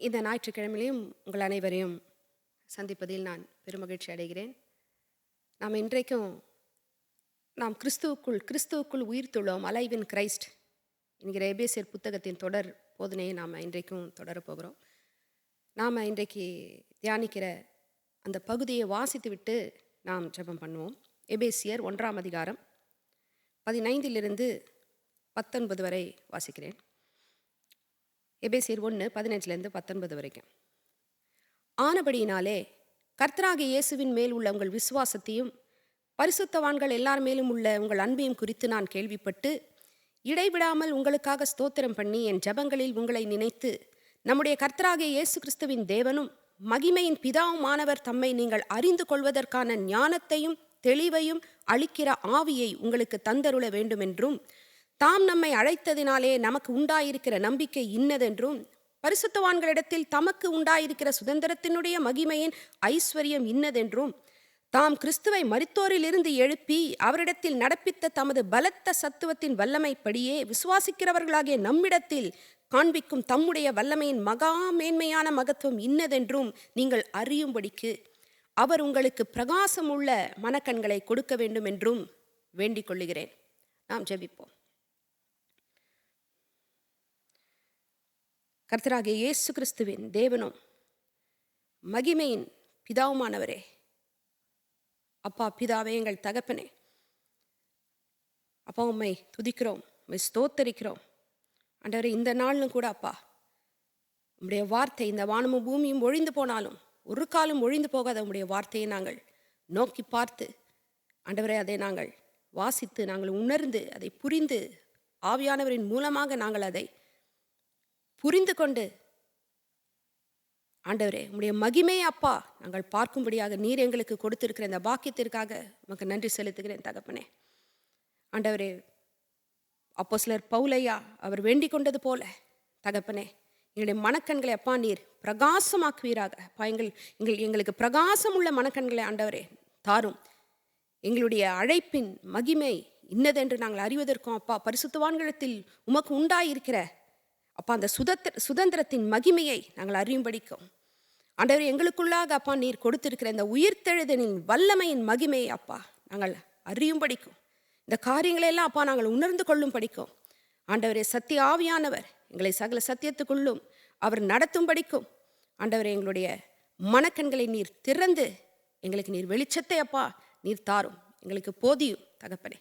இந்த ஞாயிற்றுக்கிழமையிலும் உங்கள் அனைவரையும் சந்திப்பதில் நான் பெருமகிழ்ச்சி அடைகிறேன். நாம் இன்றைக்கும் கிறிஸ்துவுக்குள் உயிர்த்துள்ளோம், அலைவ் இன் கிரைஸ்ட் என்கிற எபேசியர் புத்தகத்தின் தொடர் போதனையை நாம் இன்றைக்கும் தொடரப்போகிறோம். நாம் இன்றைக்கு தியானிக்கிற அந்த பகுதியை வாசித்துவிட்டு நாம் ஜெபம் பண்ணுவோம். எபேசியர் 1ஆம் அதிகாரம் 15 19 வரை வாசிக்கிறேன். எபேசியர் 1 15 19 வரைக்கும். ஆனபடியினாலே கர்த்தராகிய இயேசுவின் மேல் உள்ள உங்கள் விசுவாசத்தையும் பரிசுத்தவான்கள் எல்லார் மேலும் உள்ள உங்கள் அன்பையும் குறித்து நான் கேள்விப்பட்டு இடைவிடாமல் உங்களுக்காக ஸ்தோத்திரம் பண்ணி என் ஜெபங்களில் உங்களை நினைத்து நம்முடைய கர்த்தராகிய இயேசு கிறிஸ்துவின் தேவனும் மகிமையின் பிதாவுமானவர் தம்மை நீங்கள் அறிந்து கொள்வதற்கான ஞானத்தையும் தெளிவையும் அளிக்கிற ஆவியை உங்களுக்கு தந்தருள வேண்டுமென்றும், தாம் நம்மை அழைத்ததினாலே நமக்கு உண்டாயிருக்கிற நம்பிக்கை இன்னதென்றும், பரிசுத்தவான்களிடத்தில் தமக்கு உண்டாயிருக்கிற சுதந்திரத்தினுடைய மகிமையின் ஐஸ்வர்யம் இன்னதென்றும், தாம் கிறிஸ்துவை மரித்தோரிலிருந்து எழுப்பி அவரிடத்தில் நடப்பித்த தமது பலத்த சத்துவத்தின் வல்லமைப்படியே விசுவாசிக்கிறவர்களாகிய நம்மிடத்தில் காண்பிக்கும் தம்முடைய வல்லமையின் மகா மேன்மையான மகத்துவம் இன்னதென்றும் நீங்கள் அறியும்படிக்கு அவர் உங்களுக்கு பிரகாசமுள்ள மனக்கண்களை கொடுக்க வேண்டும் என்றும் வேண்டிக் கொள்ளுகிறேன். நாம் ஜெபிப்போம். கர்த்தராகிய இயேசு கிறிஸ்துவின் தேவனும் மகிமையின் பிதாவுமானவரே, அப்பா பிதாவே, எங்கள் தகப்பனே, அப்பா உம்மை துதிக்கிறோம், உம்மை ஸ்தோத்தரிக்கிறோம். ஆண்டவரே, இந்த நாள்னு கூட அப்பா உம்முடைய வார்த்தை, இந்த வானமும் பூமியும் ஒழிந்து போனாலும் ஒரு காலம் ஒழிந்து போகாத உம்முடைய வார்த்தையை நாங்கள் நோக்கி பார்த்து ஆண்டவரே அதை நாங்கள் வாசித்து நாங்கள் உணர்ந்து அதை புரிந்து ஆவியானவரின் மூலமாக நாங்கள் அதை புரிந்து கொண்டு ஆண்டவரே உம்முடைய மகிமையை அப்பா நாங்கள் பார்க்கும்படியாக நீர் எங்களுக்கு கொடுத்திருக்கிற இந்த பாக்கியத்திற்காக உமக்கு நன்றி செலுத்துகிறேன் தகப்பனே. ஆண்டவரே, அப்போஸ்தலர் பவுலையா அவர் வேண்டிக் கொண்டது போல தகப்பனே, எங்களுடைய மனக்கண்களை அப்பா நீர் பிரகாசமாக்குவீராக. அப்பா எங்களுக்கு பிரகாசம் உள்ள மனக்கண்களை ஆண்டவரே தாரும். எங்களுடைய அழைப்பின் மகிமை இன்னதென்று நாங்கள் அறிவதற்கும் அப்பா பரிசுத்தவான்களிடத்தில் உமக்கு உண்டாயிருக்கிற அப்பா அந்த சுதந்திரத்தின் மகிமையை நாங்கள் அறியும்படிக்கும் ஆண்டவரே எங்களுக்குள்ளாக அப்பா நீர் கொடுத்திருக்கிற இந்த உயிர்த்தெழுதலின் வல்லமையின் மகிமையை அப்பா நாங்கள் அறியும்படிக்கும் இந்த காரியங்களெல்லாம் அப்பா நாங்கள் உணர்ந்து கொள்ளும் படிக்கும் ஆண்டவரே சத்திய ஆவியானவர் எங்களை சகல சத்தியத்துக்குள்ளும் அவர் நடத்தும் படிக்கும் ஆண்டவரே எங்களுடைய மனக்கண்களை நீர் திறந்து எங்களுக்கு நீர் வெளிச்சத்தை அப்பா நீர் தாரும், எங்களுக்கு போதியும் தகப்பனே.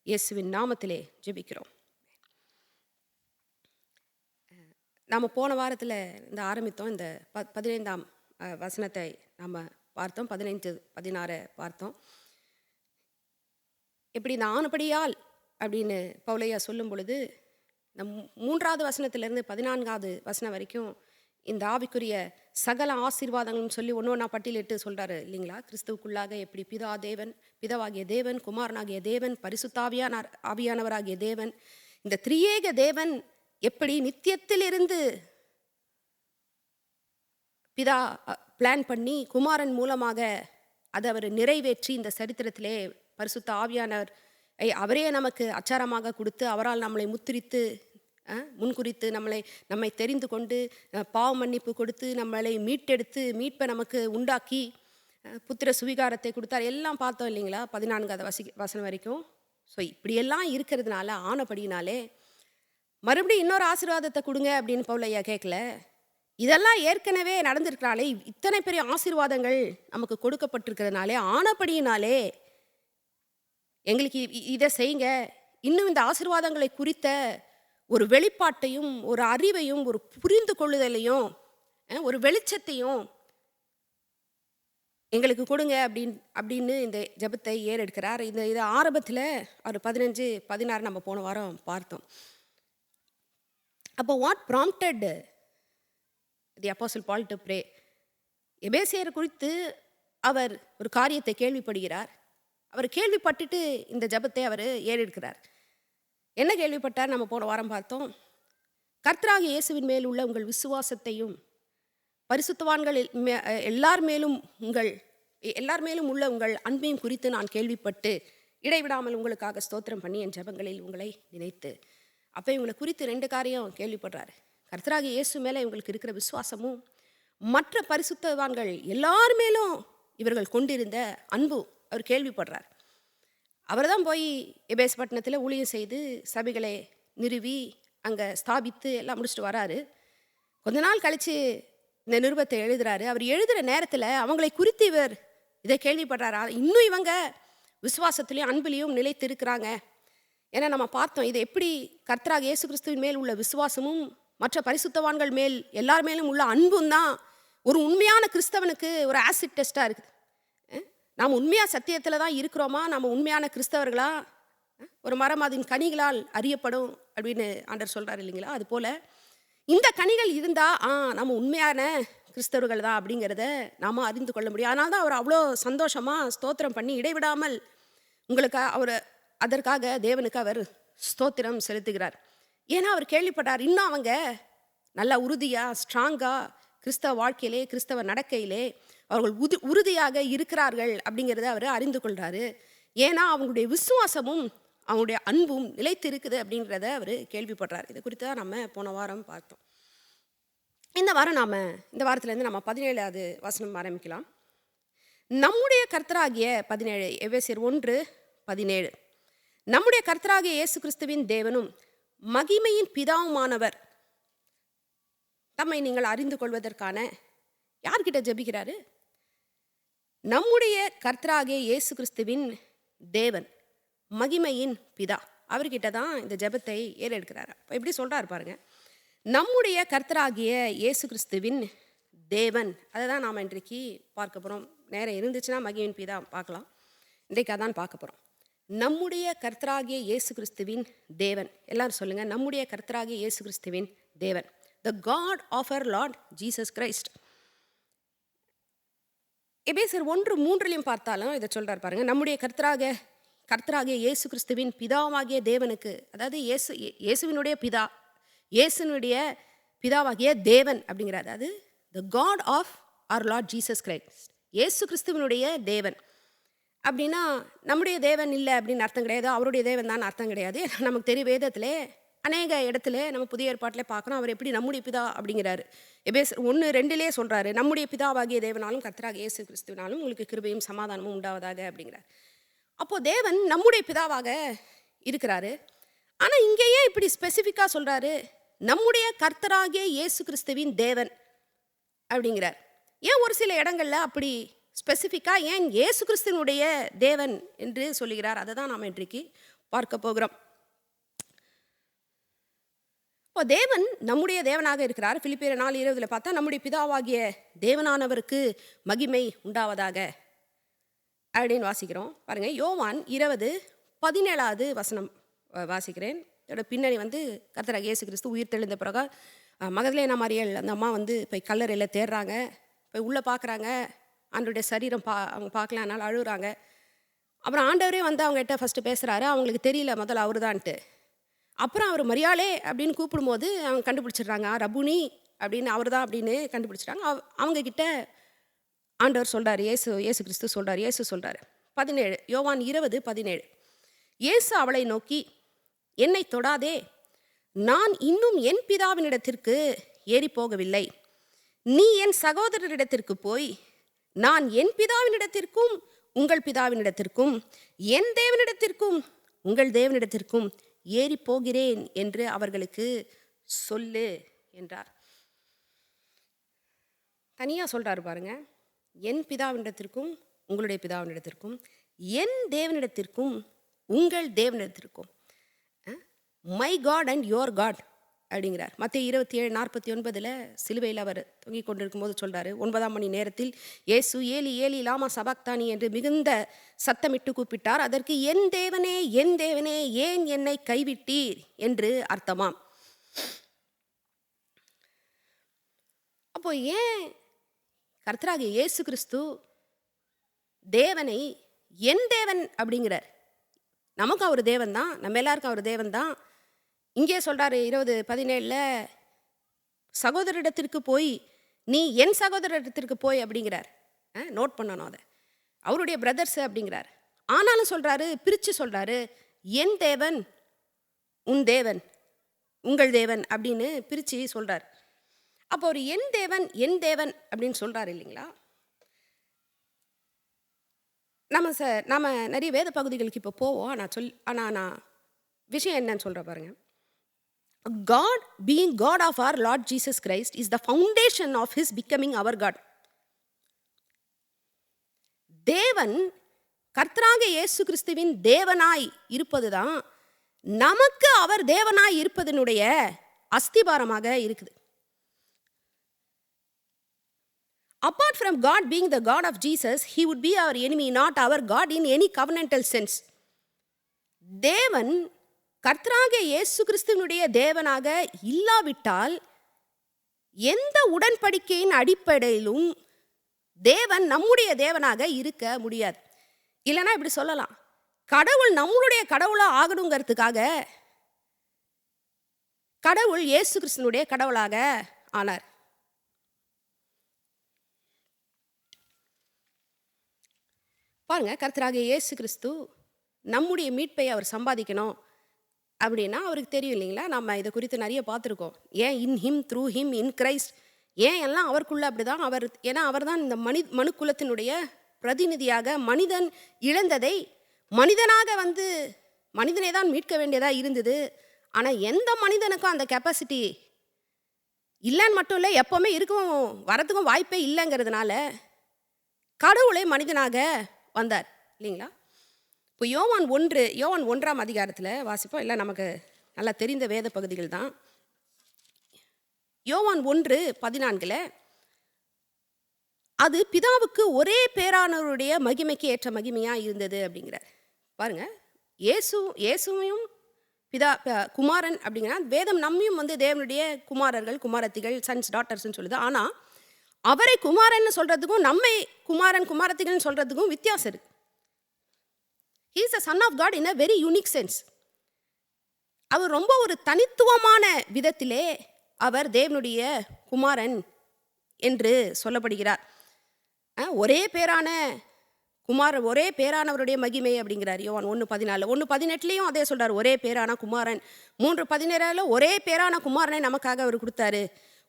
இயேசுவின் நாமத்திலே ஜெபிக்கிறோம். நாம் போன வாரத்தில் ஆரம்பித்தோம். இந்த 15ஆம் வசனத்தை நாம் பார்த்தோம், 15 16 பார்த்தோம். எப்படி இந்த ஆனபடியால் அப்படின்னு பவுலையா சொல்லும் பொழுது நம் 3ஆவது வசனத்திலிருந்து 14ஆவது வசனம் வரைக்கும் இந்த ஆவிக்குரிய சகல ஆசீர்வாதங்கள்னு சொல்லி ஒன்று பட்டியலிட்டு சொல்கிறாரு இல்லைங்களா? கிறிஸ்துவுக்குள்ளாக எப்படி பிதாவாகிய தேவன், குமாரனாகிய தேவன், ஆவியானவராகிய தேவன், இந்த திரியேக தேவன் எப்படி நித்தியத்திலிருந்து பிதா பிளான் பண்ணி குமாரன் மூலமாக அதை அவர் நிறைவேற்றி இந்த சரித்திரத்திலே பரிசுத்த ஆவியானவர் அவரே நமக்கு அச்சாரமாக கொடுத்து அவரால் நம்மளை முத்திரித்து முன்குறித்து நம்மை தெரிந்து கொண்டு பாவ மன்னிப்பு கொடுத்து நம்மளை மீட்டெடுத்து மீட்பை நமக்கு உண்டாக்கி புத்திர சுவிகாரத்தை கொடுத்தார். எல்லாம் பார்த்தோம் இல்லைங்களா 14ஆவது வசனம் வரைக்கும். ஸோ இப்படியெல்லாம் இருக்கிறதுனால ஆனபடினாலே மறுபடியும் இன்னொரு ஆசீர்வாதத்தை கொடுங்க அப்படின்னு பவுலையா கேட்கல. இதெல்லாம் ஏற்கனவே நடந்திருக்கிறாளே, இத்தனை பெரிய ஆசீர்வாதங்கள் நமக்கு கொடுக்கப்பட்டிருக்கிறதுனாலே ஆனபடியினாலே எங்களுக்கு இதை செய்யுங்க, இன்னும் இந்த ஆசீர்வாதங்களை குறித்த ஒரு வெளிப்பாட்டையும் ஒரு அறிவையும் ஒரு புரிந்து கொள்ளுதலையும் ஒரு வெளிச்சத்தையும் எங்களுக்கு கொடுங்க அப்படின்னு இந்த ஜெபத்தை ஏறெடுக்கிறார். இது ஆரம்பத்தில் ஒரு 15 16 நம்ம போன வாரம் பார்த்தோம். அப்போ what prompted the apostle Paul to pray? எபேசியர் குறித்து அவர் ஒரு காரியத்தை கேள்விப்படுகிறார். அவர் கேள்விப்பட்டுட்டு இந்த ஜெபத்தை அவர் ஏறெடுக்கிறார். என்ன கேள்விப்பட்டார்? நம்ம போன வாரம் பார்த்தோம். கர்த்தராகிய இயேசுவின் மேல் உள்ள உங்கள் விசுவாசத்தையும் பரிசுத்தவான்கள் எல்லார் மேலும் உள்ள உங்கள் அன்பையும் குறித்து நான் கேள்விப்பட்டு இடைவிடாமல் உங்களுக்காக ஸ்தோத்திரம் பண்ணி என் ஜெபங்களில் உங்களை நினைத்து. அப்போ இவங்களை குறித்து 2 காரியம் கேள்விப்படுறாரு. கர்த்தராகிய இயேசு மேலே இவங்களுக்கு இருக்கிற விசுவாசமும் மற்ற பரிசுத்தவான்கள் எல்லார் மேலும் இவர்கள் கொண்டிருந்த அன்பு அவர் கேள்விப்படுறார். அவர் தான் போய் எபேஸ் பட்டணத்தில் ஊழியம் செய்து சபைகளை நிறுவி அங்கே ஸ்தாபித்து எல்லாம் முடிச்சுட்டு வராரு. கொஞ்ச நாள் கழித்து இந்த நிருபத்தை எழுதுறாரு. அவர் எழுதுகிற நேரத்தில் அவங்களை குறித்து இவர் இதை கேள்விப்படுறாரா, இன்னும் இவங்க விசுவாசத்துலேயும் அன்பிலையும் நிலைத்து இருக்கிறாங்க. ஏன்னா நம்ம பார்த்தோம், இது எப்படி கர்த்தராகிய இயேசு கிறிஸ்துவின் மேல் உள்ள விசுவாசமும் மற்ற பரிசுத்தவான்கள் மேல் எல்லார் மேலும் உள்ள அன்பும் தான் ஒரு உண்மையான கிறிஸ்தவனுக்கு ஒரு ஆசிட் டெஸ்ட்டாக இருக்குது. நாம் உண்மையாக சத்தியத்தில் தான் இருக்கிறோமா, நம்ம உண்மையான கிறிஸ்தவர்களா, ஒரு மரம் அதன் கனிகளால் அறியப்படும் அப்படின்னு ஆண்டவர் சொல்கிறார் இல்லைங்களா. அதுபோல் இந்த கனிகள் இருந்தால் நம்ம உண்மையான கிறிஸ்தவர்கள் தான் அப்படிங்கிறத நாம் அறிந்து கொள்ள முடியும். அதனால தான் அவர் அவ்வளோ சந்தோஷமாக ஸ்தோத்திரம் பண்ணி இடைவிடாமல் உங்களுக்கு அவர் அதற்காக தேவனுக்கு அவர் ஸ்தோத்திரம் செலுத்துகிறார். ஏன்னா அவர் கேள்விப்பட்டார், இன்னும் அவங்க நல்லா உறுதியாக ஸ்ட்ராங்காக கிறிஸ்தவ வாழ்க்கையிலே கிறிஸ்தவ நடக்கையிலே அவர்கள் உறுதியாக இருக்கிறார்கள் அப்படிங்கிறத அவர் அறிந்து கொள்கிறாரு. ஏன்னா அவங்களுடைய விசுவாசமும் அவங்களுடைய அன்பும் நிலைத்து இருக்குது அப்படிங்கிறத அவர் கேள்விப்படுறார். இது குறித்து தான் நம்ம போன வாரம் பார்த்தோம். இந்த வாரத்திலேருந்து நம்ம 17வது வசனம் ஆரம்பிக்கலாம். நம்முடைய கர்த்தராகிய 17 எபேசியர் 1:17 நம்முடைய கர்த்தராகிய இயேசு கிறிஸ்துவின் தேவனும் மகிமையின் பிதாவுமானவர் தம்மை நீங்கள் அறிந்து கொள்வதற்கான யார்கிட்ட ஜெபிக்கிறாரு? நம்முடைய கர்த்தராகிய இயேசு கிறிஸ்துவின் தேவன் மகிமையின் பிதா அவர்கிட்ட தான் இந்த ஜெபத்தை ஏறெடுக்கிறார். எப்படி சொல்கிறாரு பாருங்க, நம்முடைய கர்த்தராகிய இயேசு கிறிஸ்துவின் தேவன், அதை தான் நாம் இன்றைக்கு பார்க்க போகிறோம். நேரம் இருந்துச்சுன்னா மகிமையின் பிதா பார்க்கலாம், இன்றைக்கு அதான் பார்க்க போகிறோம். நம்முடைய கர்த்தராகிய இயேசு கிறிஸ்துவின் தேவன், எல்லாரும் சொல்லுங்கள், நம்முடைய கர்த்தராகிய இயேசு கிறிஸ்துவின் தேவன், the God of our Lord Jesus Christ. எபேசியர் 1:3 பார்த்தாலும் இதை சொல்கிறார் பாருங்க, நம்முடைய கர்த்தராகிய இயேசு கிறிஸ்துவின் பிதாவாகிய தேவனுக்கு, அதாவது இயேசுவினுடைய பிதா, இயேசுனுடைய பிதாவாகிய தேவன் அப்படிங்கிறார். அதாவது the God of our Lord Jesus Christ, இயேசு கிறிஸ்துவினுடைய தேவன் அப்படின்னா நம்முடைய தேவன் இல்லை அப்படின்னு அர்த்தம் கிடையாது, அவருடைய தேவன் தான் அர்த்தம் கிடையாது. நமக்கு தெரியும், வேதத்திலே அநேக இடத்துல நம்ம புதிய ஏற்பாட்டில் பார்க்கணும் அவர் எப்படி நம்முடைய பிதா அப்படிங்கிறாரு. எபேசியர் 1:2 சொல்கிறாரு, நம்முடைய பிதாவாகிய தேவனாலும் கர்த்தராகிய இயேசு கிறிஸ்துவினாலும் உங்களுக்கு கிருபையும் சமாதானமும் உண்டாவதாக அப்படிங்கிறார். அப்போது தேவன் நம்முடைய பிதாவாக இருக்கிறாரு. ஆனால் இங்கேயே இப்படி ஸ்பெசிஃபிக்காக சொல்கிறாரு, நம்முடைய கர்த்தராகிய இயேசு கிறிஸ்துவின் தேவன் அப்படிங்கிறார். ஏன் ஒரு சில இடங்களில் அப்படி ஸ்பெசிஃபிக்காக ஏன் இயேசு கிறிஸ்துவனுடைய தேவன் என்று சொல்லுகிறார்? அதை தான் நாம் இன்றைக்கு பார்க்க போகிறோம். இப்போ தேவன் நம்முடைய தேவனாக இருக்கிறார். பிலிப்பியர் 4:20 பார்த்தா நம்முடைய பிதாவாகிய தேவனானவருக்கு மகிமை உண்டாவதாக அப்படின்னு வாசிக்கிறோம். பாருங்கள், யோவான் 20:17 வாசிக்கிறேன். இதோட பின்னணி கர்த்தராகிய இயேசு கிறிஸ்து உயிர் தெழுந்த பிறகு மகதலேனா மரியாள் அந்த அம்மா போய் கல்லறையில் தேடுறாங்க. போய் உள்ளே பார்க்குறாங்க, ஆண்டவருடைய சரீரம் அவங்க பார்க்கலாம், அதனால் அழுகுறாங்க. அப்புறம் ஆண்டவரே அவங்ககிட்ட ஃபஸ்ட்டு பேசுகிறாரு. அவங்களுக்கு தெரியல முதல்ல அவர் தான்ட்டு. அப்புறம் அவர் மரியாளே அப்படின்னு கூப்பிடும்போது அவங்க கண்டுபிடிச்சிடுறாங்க, ரபுனி அப்படின்னு அவர் தான் அப்படின்னு கண்டுபிடிச்சிட்டாங்க. அவங்கக்கிட்ட ஆண்டவர் சொல்கிறார், இயேசு கிறிஸ்து சொல்கிறார், இயேசு சொல்கிறார். 17 யோவான் 20:17 இயேசு அவளை நோக்கி, என்னை தொடாதே, நான் இன்னும் என் பிதாவினிடத்திற்கு ஏறி போகவில்லை. நீ என் சகோதரரிடத்திற்கு போய், நான் என் பிதாவினிடத்திற்கும் உங்கள் பிதாவினிடத்திற்கும் என் தேவனிடத்திற்கும் உங்கள் தேவனிடத்திற்கும் ஏறி போகிறேன் என்று அவர்களுக்கு சொல்லு என்றார். தனியாக சொல்கிறாரு பாருங்க, என் பிதாவினிடத்திற்கும் உங்களுடைய பிதாவினிடத்திற்கும் என் தேவனிடத்திற்கும் உங்கள் தேவனிடத்திற்கும், my God and your God அப்படிங்கிறார். மத்தேயு 27:49 சிலுவையில் அவர் தொங்கிக் கொண்டிருக்கும் போது சொல்கிறாரு, 9ஆம் மணி நேரத்தில் இயேசு ஏலி ஏலி லாமா சபாக்தானி என்று மிகுந்த சத்தமிட்டு கூப்பிட்டார். அதற்கு என் தேவனே என் தேவனே ஏன் என்னை கைவிட்டீர் என்று அர்த்தமாம். அப்போ ஏன் கர்த்தராகிய இயேசு கிறிஸ்து தேவனை என் தேவன் அப்படிங்கிறார்? நமக்கு அவர் தேவன் தான், நம்ம எல்லாருக்கும் அவர் தேவன் தான். இங்கே சொல்கிறாரு 20:17 சகோதரிடத்திற்கு போய், நீ என் சகோதரிடத்திற்கு போய் அப்படிங்கிறார். நோட் பண்ணணும் அதை, அவருடைய பிரதர்ஸ் அப்படிங்கிறார். ஆனாலும் சொல்கிறாரு, பிரித்து சொல்கிறாரு, என் தேவன் உன் தேவன் உங்கள் தேவன் அப்படின்னு பிரித்து சொல்கிறார். அப்போ ஒரு என் தேவன் என் தேவன் அப்படின்னு சொல்கிறார் இல்லைங்களா? நம்ம நிறைய வேத பகுதிகளுக்கு இப்போ போவோம். நான் விஷயம் என்னன்னு சொல்கிறேன் பாருங்க. God being God of our Lord Jesus Christ is the foundation of his becoming our God. தேவன் கர்த்தராகிய இயேசு கிறிஸ்துவின் தேவனாய் இருப்பதுதான் நமக்கு அவர் தேவனாய் இருப்பதனுடைய அஸ்திபாரமாக இருக்குது. Apart from God being the God of Jesus, he would be our enemy, not our God in any covenantal sense. தேவன் கர்த்தராகிய இயேசு கிறிஸ்துவினுடைய தேவனாக இல்லாவிட்டால் எந்த உடன்படிக்கையின் அடிப்படையிலும் தேவன் நம்முடைய தேவனாக இருக்க முடியாது. இல்லைன்னா இப்படி சொல்லலாம், கடவுள் நம்மளுடைய கடவுளாக ஆகணுங்கிறதுக்காக கடவுள் இயேசு கிறிஸ்துவினுடைய கடவுளாக ஆனார். பாருங்க, கர்த்தராகிய இயேசு கிறிஸ்து நம்முடைய மீட்பை அவர் சம்பாதிக்கணும் அப்படின்னா அவருக்கு தெரியும் இல்லைங்களா? நம்ம இதை குறித்து நிறைய பார்த்துருக்கோம். ஏன் in him, through him, in Christ, ஏன் எல்லாம் அவருக்குள்ள அப்படிதான். ஏன்னா அவர் தான் இந்த மனுக்குலத்தினுடைய பிரதிநிதியாக மனிதன் இழந்ததை மனிதனாக மனிதனை தான் மீட்க வேண்டியதாக இருந்தது. ஆனால் எந்த மனிதனுக்கும் அந்த கெப்பாசிட்டி இல்லைன்னு மட்டும் இல்லை, எப்போவுமே இருக்கும் வரத்துக்கும் வாய்ப்பே இல்லைங்கிறதுனால கடவுளை மனிதனாக வந்தார் இல்லைங்களா? இப்போ யோவான் 1ஆம் அதிகாரத்தில் வாசிப்போம். இல்லை, நமக்கு நல்லா தெரிந்த வேத பகுதிகள் தான். யோவான் 1:14 அது பிதாவுக்கு ஒரே பேரானவருடைய மகிமைக்கு ஏற்ற மகிமையாக இருந்தது அப்படிங்கிறார். பாருங்க, இயேசுவையும் குமாரன் அப்படிங்கிற வேதம் நம்மையும் தேவனுடைய குமாரர்கள், குமாரத்திகள், சன்ஸ், டாட்டர்ஸ்ன்னு சொல்லுது. ஆனால் அவரை குமாரன்னு சொல்கிறதுக்கும் நம்மை குமாரன், குமாரத்திகள்னு சொல்கிறதுக்கும் வித்தியாசம் இருக்குது. He is a son of God in a very unique sense. அவர் ரொம்ப ஒரு தனித்துவமான விதத்திலே அவர் தேவனுடைய குமாரன் என்று சொல்லப்படுகிறார். ஒரே பேரான குமாரன், ஒரே பேரானவருடைய மகிமை அப்படிங்கிறார் யோவான் 1:14. 1:18 அதே சொல்கிறார், ஒரே பேரான குமாரன். 3:17 ஒரே பேரான குமாரனை நமக்காக அவர் கொடுத்தாரு.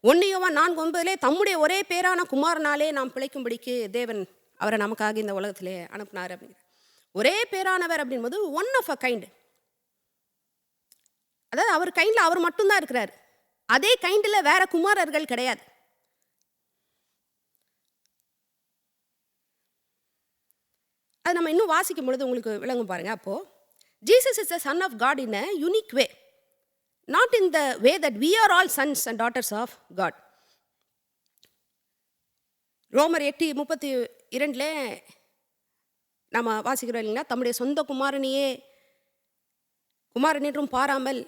1 யோவான் 4:9 தம்முடைய ஒரே பேரான குமாரனாலே நாம் பிழைக்கும்படிக்கு தேவன் அவரை நமக்காக இந்த உலகத்திலே அனுப்பினார் அப்படிங்கிறார். ஒரே பேரானவர் அப்படின்போது ஒன் ஆஃப் அ கைண்ட், அதாவது அவர் கைண்டில் அவர் மட்டும்தான் இருக்கிறார். அதே கைண்டில் வேற குமாரர்கள் கிடையாது. அது நம்ம இன்னும் வாசிக்கும் பொழுது உங்களுக்கு விளங்கும் பாருங்க. அப்போ Jesus is the son of God in a unique way, not in the way that we are all sons and daughters of God. ரோமர் 8:32 நம்ம வாசிக்கிறோம் இல்லைங்களா? தம்முடைய சொந்த குமாரன் என்றும் பாராமல்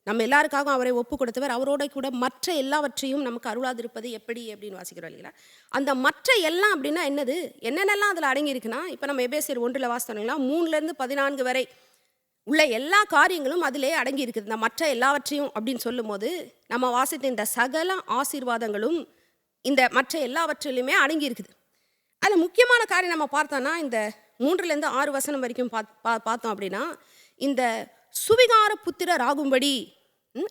நம்ம எல்லாருக்காகவும் அவரை ஒப்பு கொடுத்தவர், அவரோட கூட மற்ற எல்லாவற்றையும் நமக்கு அருளாதிருப்பது எப்படி அப்படின்னு வாசிக்கிறோம் இல்லைங்களா? அந்த மற்ற எல்லாம் அப்படின்னா என்னென்னலாம் அதில் அடங்கியிருக்குன்னா, இப்போ நம்ம எபேசியர் 1 வாசித்தோம்னா 3-14 வரை உள்ள எல்லா காரியங்களும் அதிலே அடங்கி இருக்குது. இந்த மற்ற எல்லாவற்றையும் அப்படின்னு சொல்லும் போது நம்ம வாசித்த இந்த சகல ஆசீர்வாதங்களும் இந்த மற்ற எல்லாவற்றிலுமே அடங்கி இருக்குது. அதில் முக்கியமான காரியம் நம்ம பார்த்தோன்னா, இந்த 3-6 வசனம் வரைக்கும் பார்த்தோம் அப்படின்னா, இந்த சுவிகார புத்திரர் ஆகும்படி,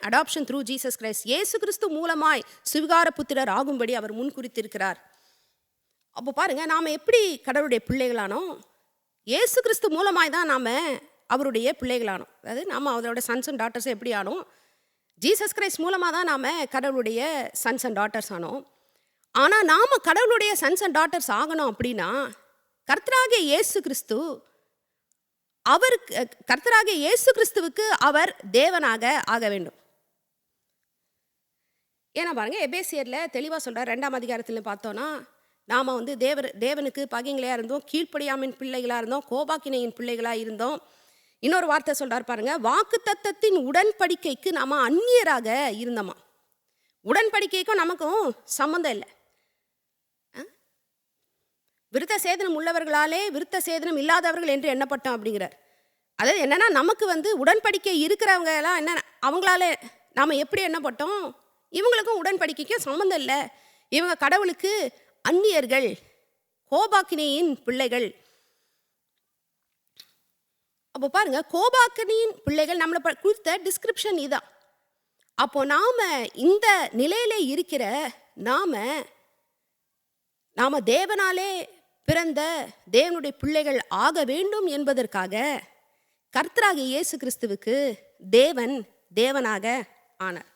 அடாப்ஷன் த்ரூ ஜீசஸ் கிரைஸ்ட், இயேசு கிறிஸ்து மூலமாய் சுவிகார புத்திரர் ஆகும்படி அவர் முன்குறித்திருக்கிறார். அப்போ பாருங்க, நாம் எப்படி கடவுளுடைய பிள்ளைகளானோம்? இயேசு கிறிஸ்து மூலமாய் தான் நாம் அவருடைய பிள்ளைகளானோம். அதாவது நாம் அவரோட சன்ஸ் அண்ட் டாட்டர்ஸ் எப்படி ஆனோம்? ஜீசஸ் கிரைஸ்ட் மூலமாக தான் நாம் கடவுளுடைய சன்ஸ் அண்ட் டாட்டர்ஸ் ஆனோம். ஆனால் நாம் கடவுளுடைய சன்ஸ் அண்ட் டாட்டர்ஸ் ஆகணும் அப்படின்னா கர்த்தராகிய இயேசு கிறிஸ்துவுக்கு அவர் தேவனாக ஆக வேண்டும். ஏன்னா பாருங்க, எபேசியரில் தெளிவாக சொல்கிறார். 2ஆம் அதிகாரத்தில் பார்த்தோன்னா, நாம் தேவனுக்கு பகைங்களையாக இருந்தோம், கீழ்ப்படியாமின் பிள்ளைகளாக இருந்தோம், கோபாக்கினையின் பிள்ளைகளாக இருந்தோம். இன்னொரு வார்த்தை சொல்கிறார் பாருங்க, வாக்குத்தத்தத்தின் உடன்படிக்கைக்கு நாம் அந்நியராக இருந்தோமா. உடன்படிக்கைக்கும் நமக்கும் சம்மந்தம் இல்லை. விருத்த சேதனம் உள்ளவர்களாலே விருத்த சேதனம் இல்லாதவர்கள் என்று எண்ணப்பட்டோம் அப்படிங்கிறார். அதாவது என்னன்னா, நமக்கு உடன்படிக்கை இருக்கிறவங்க எல்லாம் என்ன, அவங்களால நாம் எப்படி எண்ணப்பட்டோம்? இவங்களுக்கும் உடன்படிக்கைக்கும் சம்மந்தம் இல்லை. இவங்க கடவுளுக்கு அந்நியர்கள், கோபாக்கினியின் பிள்ளைகள். அப்போ பாருங்க, கோபாக்கினியின் பிள்ளைகள் நம்மளை குறித்த டிஸ்கிரிப்ஷன் இதான். அப்போ நாம இந்த நிலையில இருக்கிற நாம நாம தேவனாலே பிறந்த தேவனுடைய பிள்ளைகள் ஆக வேண்டும் என்பதற்காக கர்த்தராகிய இயேசு கிறிஸ்துவுக்கு தேவன் தேவனாக ஆனார்.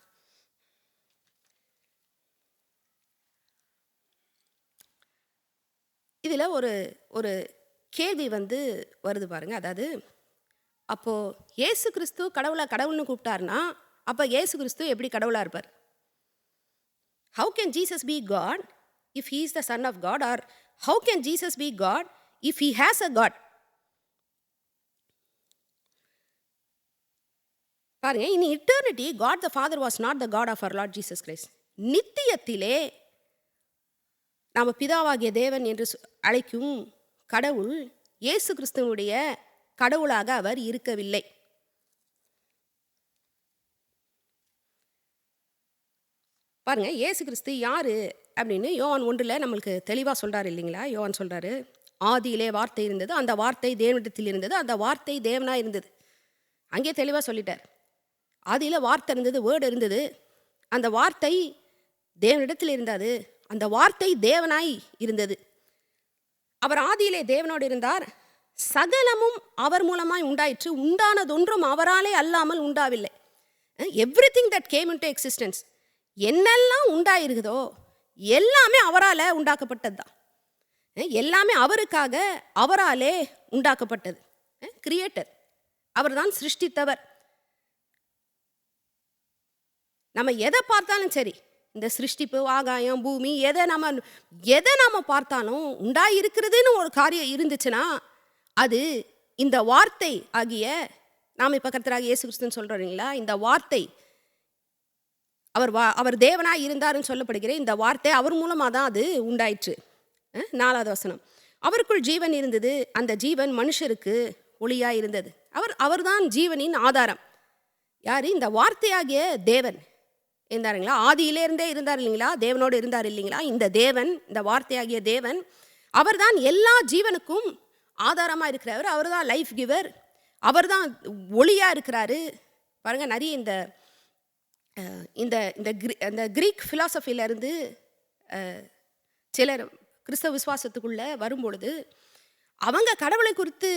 இதில் ஒரு கேள்வி வருது பாருங்க. அதாவது அப்போ இயேசு கிறிஸ்து கடவுள்னு கூப்பிட்டாருன்னா அப்போ இயேசு கிறிஸ்து எப்படி கடவுளாக இருப்பார்? How can Jesus be God if he is the son of God? Or how can Jesus be God if he has a God? பாருங்க, in eternity God the Father was not the God of our Lord Jesus Christ. நித்தியத்திலே நாம் பிதாவாகிய தேவன் என்று அழைக்கும் கடவுள் இயேசு கிறிஸ்துவனுடைய கடவுளாக அவர் இருக்கவில்லை. பாருங்க, இயேசு கிறிஸ்து யாரு அப்படின்னு யோவான் 1 நம்மளுக்கு தெளிவாக சொல்றாரு இல்லைங்களா? யோவான் சொல்றாரு, ஆதியிலே வார்த்தை இருந்தது, அந்த வார்த்தை தேவனிடத்தில் இருந்தது, அந்த வார்த்தை தேவனா இருந்தது. அங்கே தெளிவாக சொல்லிட்டார். ஆதியில் வார்த்தை இருந்தது, வேர்டு இருந்தது, அந்த வார்த்தை தேவனிடத்தில் இருந்தது, அந்த வார்த்தை தேவனாய் இருந்தது. அவர் ஆதியிலே தேவனோடு இருந்தார், சகலமும் அவர் மூலமாய் உண்டாயிற்று, உண்டானதொன்றும் அவராலே அல்லாமல் உண்டாவில்லை. Everything that came into existence, என்னெல்லாம் உண்டாயிருக்குதோ எல்லாமே அவரால் உண்டாக்கப்பட்டது தான். எல்லாமே அவருக்காக அவராலே உண்டாக்கப்பட்டது. கிரியேட்டர் அவர் தான், சிருஷ்டித்தவர். நம்ம எதை பார்த்தாலும் சரி, இந்த சிருஷ்டிப்பு, ஆகாயம், பூமி, எதை நம்ம பார்த்தாலும் உண்டாயிருக்கிறதுன்னு ஒரு காரியம் இருந்துச்சுன்னா அது இந்த வார்த்தை ஆகிய, நாம் இப்போ கர்த்தராகிய இயேசு கிறிஸ்துன்னு சொல்கிறோம் இல்லைங்களா, இந்த வார்த்தை அவர் தேவனாக இருந்தாருன்னு சொல்லப்படுகிற இந்த வார்த்தை அவர் மூலமாக தான் அது உண்டாயிற்று. 4வது வசனம், அவருக்குள் ஜீவன் இருந்தது, அந்த ஜீவன் மனுஷருக்கு ஒளியாக இருந்தது. அவர்தான் ஜீவனின் ஆதாரம். யார்? இந்த வார்த்தையாகிய தேவன் இருந்தாருங்களா, ஆதியிலே இருந்தே இருந்தார் இல்லைங்களா, தேவனோடு இருந்தார் இல்லைங்களா. இந்த தேவன், இந்த வார்த்தையாகிய தேவன், அவர் தான் எல்லா ஜீவனுக்கும் ஆதாரமாக இருக்கிறவர். அவர் தான் லைஃப் கிவர், அவர் தான் ஒளியாக இருக்கிறாரு. பாருங்கள், நிறைய இந்த கிரீக் ஃபிலாசபியிலேருந்து சிலர் கிறிஸ்தவ விசுவாசத்துக்குள்ளே வரும்பொழுது அவங்க கடவுளை குறித்து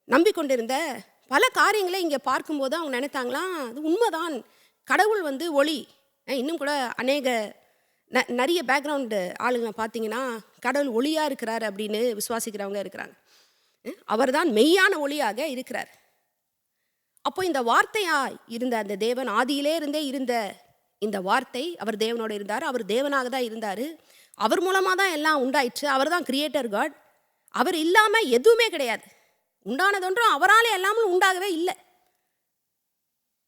நம்பிக்கொண்டிருந்த பல காரியங்களை இங்கே பார்க்கும்போது அவங்க நினைத்தாங்களாம், அது உண்மைதான், கடவுள் ஒளி. இன்னும் கூட நிறைய பேக்ரவுண்டு ஆளுங்க பார்த்தீங்கன்னா கடவுள் ஒளியாக இருக்கிறார் அப்படின்னு விசுவாசிக்கிறவங்க இருக்கிறாங்க. அவர் தான் மெய்யான ஒளியாக இருக்கிறார். அப்போ இந்த வார்த்தையாக இருந்த அந்த தேவன், ஆதியிலே இருந்தே இருந்த இந்த வார்த்தை, அவர் தேவனோடு இருந்தார், அவர் தேவனாக தான் இருந்தார், அவர் மூலமாக தான் எல்லாம் உண்டாயிற்று, அவர் தான் கிரியேட்டர் காட். அவர் இல்லாமல் எதுவுமே கிடையாது, உண்டானதொன்றும் அவரால் எல்லாமே உண்டாகவே இல்லை.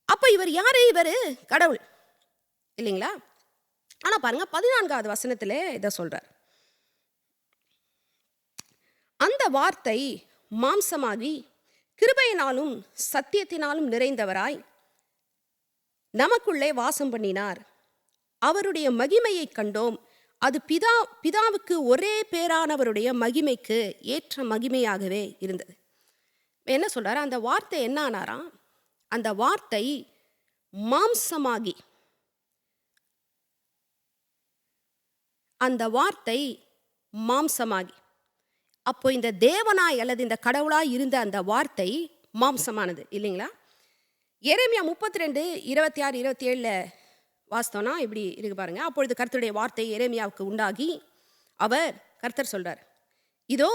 அப்போ இவர் யாரு? இவர் கடவுள் இல்லைங்களா? ஆனால் பாருங்க, 14வது வசனத்தில் இதை சொல்றார், அந்த வார்த்தை மாம்சமாகி கிருபையினாலும் சத்தியத்தினாலும் நிறைந்தவராய் நமக்குள்ளே வாசம் பண்ணினார், அவருடைய மகிமையை கண்டோம், அது பிதாவுக்கு ஒரே பேரானவருடைய மகிமைக்கு ஏற்ற மகிமையாகவே இருந்தது. என்ன சொல்றாரு? அந்த வார்த்தை என்ன ஆனாராம்? அந்த வார்த்தை மாம்சமாகி, அந்த வார்த்தை மாம்சமாகி, அப்போ இந்த தேவனாய் அல்லது இந்த கடவுளாய் இருந்த அந்த வார்த்தை மாம்சமானது இல்லைங்களா? எரேமியா 32:26-27 வாஸ்தவனா இப்படி இருக்கு பாருங்க. அப்பொழுது கர்த்தருடைய வார்த்தை எரேமியாவுக்கு உண்டாகி, கர்த்தர் சொல்றார், இதோ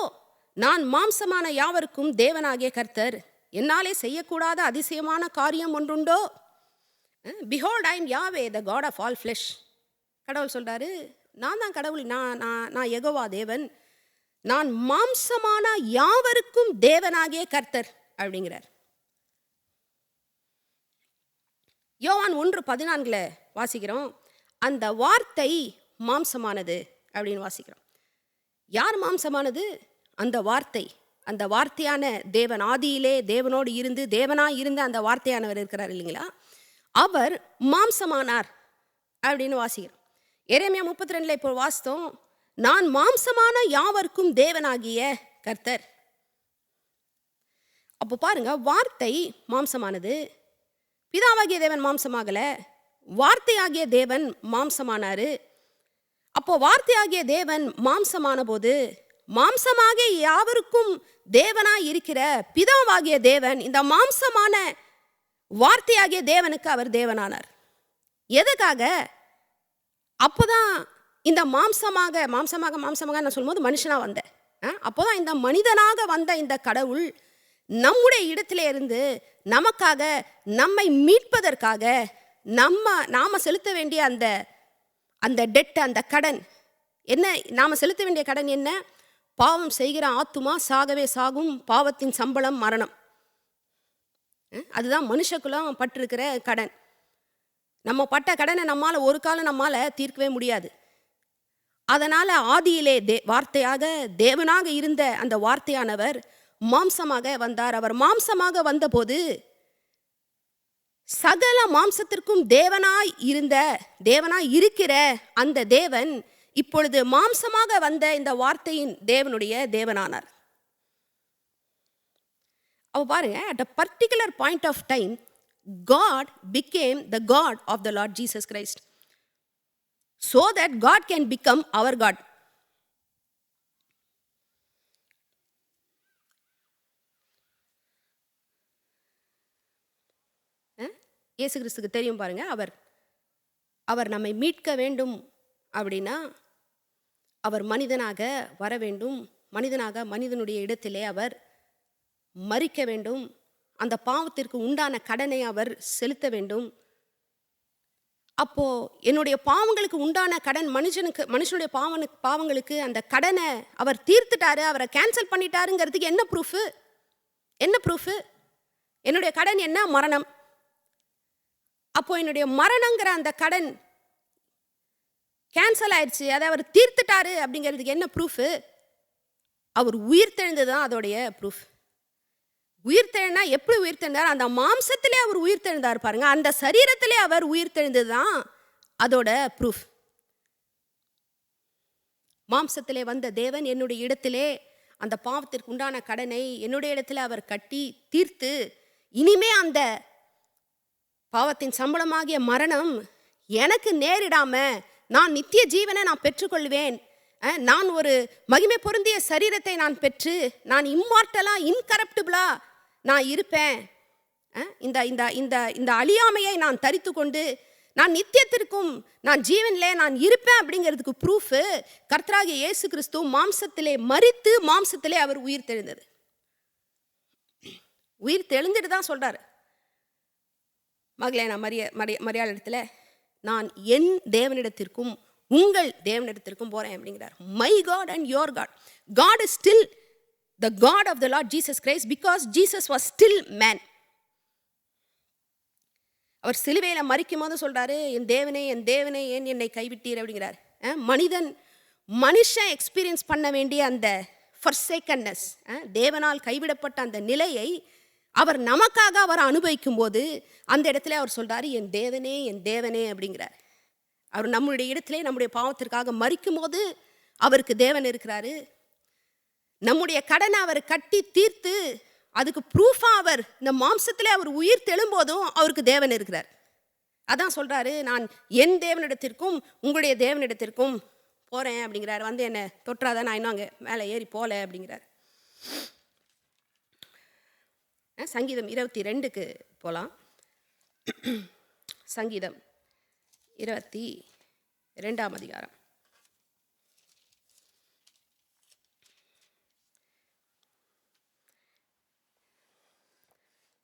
நான் மாம்சமான யாவருக்கும் தேவனாகிய கர்த்தர், என்னாலே செய்யக்கூடாத அதிசயமான காரியம் ஒன்றுண்டோ? Behold, I am Yahweh, the God of all flesh. கடவுள் சொல்றாரு, நான் தான் கடவுள், நான் யெகோவா தேவன், நான் மாம்சமான யாவருக்கும் தேவனாகிய கர்த்தர் அப்படிங்கிறார். யோவான் 1:14 வாசிக்கிறோம், அந்த வார்த்தை மாம்சமானது அப்படின்னு வாசிக்கிறோம். யார் மாம்சமானது? அந்த வார்த்தை, அந்த வார்த்தையான தேவன், ஆதியிலே தேவனோடு இருந்து தேவனாய் இருந்த அந்த வார்த்தையானவர் இருக்கிறார் இல்லைங்களா, அவர் மாம்சமானார் அப்படின்னு வாசிக்கிறோம். எரேமியா 32 இப்போ வாசித்தோம், நான் மாம்சமான யாவருக்கும் தேவனாகிய கர்த்தர். அப்போ பாருங்க, வார்த்தை மாம்சமானது, பிதாவாகிய தேவன் மாம்சமாகல, வார்த்தையாகிய தேவன் மாம்சமானாரு. அப்போ வார்த்தையாகிய தேவன் மாம்சமான போது மாம்சமாக யாவருக்கும் தேவனாய் இருக்கிற பிதாவாகிய தேவன் இந்த மாம்சமான வார்த்தையாகிய தேவனுக்கு அவர் தேவனானார். எதுக்காக? அப்போதான் இந்த மாம்சமாக நான் சொல்லும்போது மனுஷனா வந்த அப்போதான் இந்த மனிதனாக வந்த இந்த கடவுள் நம்முடைய இடத்துல இருந்து நமக்காக, நம்மை மீட்பதற்காக நாம செலுத்த வேண்டிய அந்த டெட், அந்த கடன் என்ன? நாம செலுத்த வேண்டிய கடன் என்ன? பாவம் செய்கிற ஆத்துமா சாகவே சாகும், பாவத்தின் சம்பளம் மரணம். அதுதான் மனுஷக்குலம் பட்டிருக்கிற கடன். நம்ம பட்ட கடனை ஒரு காலம் நம்மால தீர்க்கவே முடியாது. அதனால ஆதியிலே வார்த்தையாக தேவனாக இருந்த அந்த வார்த்தையானவர் மாம்சமாக வந்தார். அவர் மாம்சமாக வந்தபோது சகல மாம்சத்திற்கும் தேவனாய் இருக்கிற அந்த தேவன் இப்பொழுது மாம்சமாக வந்த இந்த வார்த்தையின் தேவனுடைய தேவனானார். அவ பாருங்க, at a particular point of time God became the God of the Lord Jesus Christ, so that God can become our God. இயேசு கிறிஸ்துக்கு தெரியும் பாருங்க, அவர் நம்மை மீட்க வேண்டும் அப்படின்னா அவர் மனிதனாக வர வேண்டும். மனிதனுடைய இடத்திலே அவர் மரிக்க வேண்டும். அந்த பாவத்திற்கு உண்டான கடனை அவர் செலுத்த வேண்டும். அப்போ என்னுடைய பாவங்களுக்கு உண்டான கடன் மனுஷனுடைய பாவங்களுக்கு அந்த கடனை அவர் தீர்த்துட்டாரு, அவரை கேன்சல் பண்ணிட்டாருங்கிறதுக்கு என்ன ப்ரூஃபு? என்னுடைய கடன் என்ன? மரணம். அப்போ என்னுடைய மரணங்கிற அந்த கடன் கேன்சல் ஆயிடுச்சு, அதை அவர் தீர்த்துட்டாரு அப்படிங்கிறதுக்கு என்ன ப்ரூஃபு? அவர் உயிர்த்தெழுந்ததுதான் அதோடைய ப்ரூஃப். உயிர்த்தெழுந்தா எப்படி உயிர்த்தெழுந்தார்? அந்த மாம்சத்திலே அவர் உயிர்த்தெழுந்தார் பாருங்க, அந்த சரீரத்திலே அவர் உயிர்த்தெழுந்ததுதான் அதோட ப்ரூஃப். மாம்சத்திலே வந்த தேவன் என்னுடைய இடத்திலே அந்த பாவத்திற்கு உண்டான கடனை என்னுடைய இடத்துல அவர் கட்டி தீர்த்து, இனிமே அந்த பாவத்தின் சம்பளமாகிய மரணம் எனக்கு நேரிடாம நான் நித்திய ஜீவனை நான் பெற்றுக்கொள்வேன். நான் ஒரு மகிமை பொருந்திய சரீரத்தை நான் பெற்று நான் இம்மார்டலா, இன்கரப்டிபிளா நான் இருப்பேன். இந்த அழியாமையை நான் தரித்து கொண்டு நான் நித்தியத்திற்கும் நான் ஜீவனிலே நான் இருப்பேன் அப்படிங்கிறதுக்கு ப்ரூஃபு கர்த்தராகிய இயேசு கிறிஸ்து மாம்சத்திலே மரித்து மாம்சத்திலே அவர் உயிர் தெழுந்தது. உயிர் தெழுந்துட்டு தான் சொல்றாரு, மகளே நான் மரியாள் இடத்துல நான் என் தேவனிடத்திற்கும் உங்கள் தேவனிடத்திற்கும் போறேன் அப்படிங்கிறார். My God and your God. God is still the God of the Lord Jesus Christ, because Jesus was still man. அவர் சிலுவையில மரிக்கும் போது சொல்றாரு, என் தேவனே ஏன் என்னை கைவிட்டீர் அப்படிங்கிறார். மனுஷன் எக்ஸ்பீரியன்ஸ் பண்ண வேண்டிய அந்த ஃபர்சேக்கன்னஸ், தேவனால் கைவிடப்பட்ட அந்த நிலையை அவர் நமக்காக அவர் அனுபவிக்கும் போது அந்த இடத்துல அவர் சொல்றாரு, என் தேவனே அப்படிங்கிறார். அவர் நம்முடைய இடத்திலே நம்முடைய பாவத்திற்காக மரிக்கும் போது அவருக்கு தேவன் இருக்கிறாரு. நம்முடைய கடனை அவர் கட்டி தீர்த்து அதுக்கு ப்ரூஃபா அவர் இந்த மாம்சத்திலே அவர் உயிர் தெழும்போதும் அவருக்கு தேவன் இருக்கிறார். அதான் சொல்றாரு, நான் என் தேவனிடத்திற்கும் உங்களுடைய தேவனிடத்திற்கும் போறேன் அப்படிங்கிறார். வந்து என்னை தொற்றாதான், நான் இன்னும் அங்கே மேலே ஏறி போல அப்படிங்கிறார். சங்கீதம் 22க்கு போகலாம். சங்கீதம் 22ஆம் அதிகாரம்.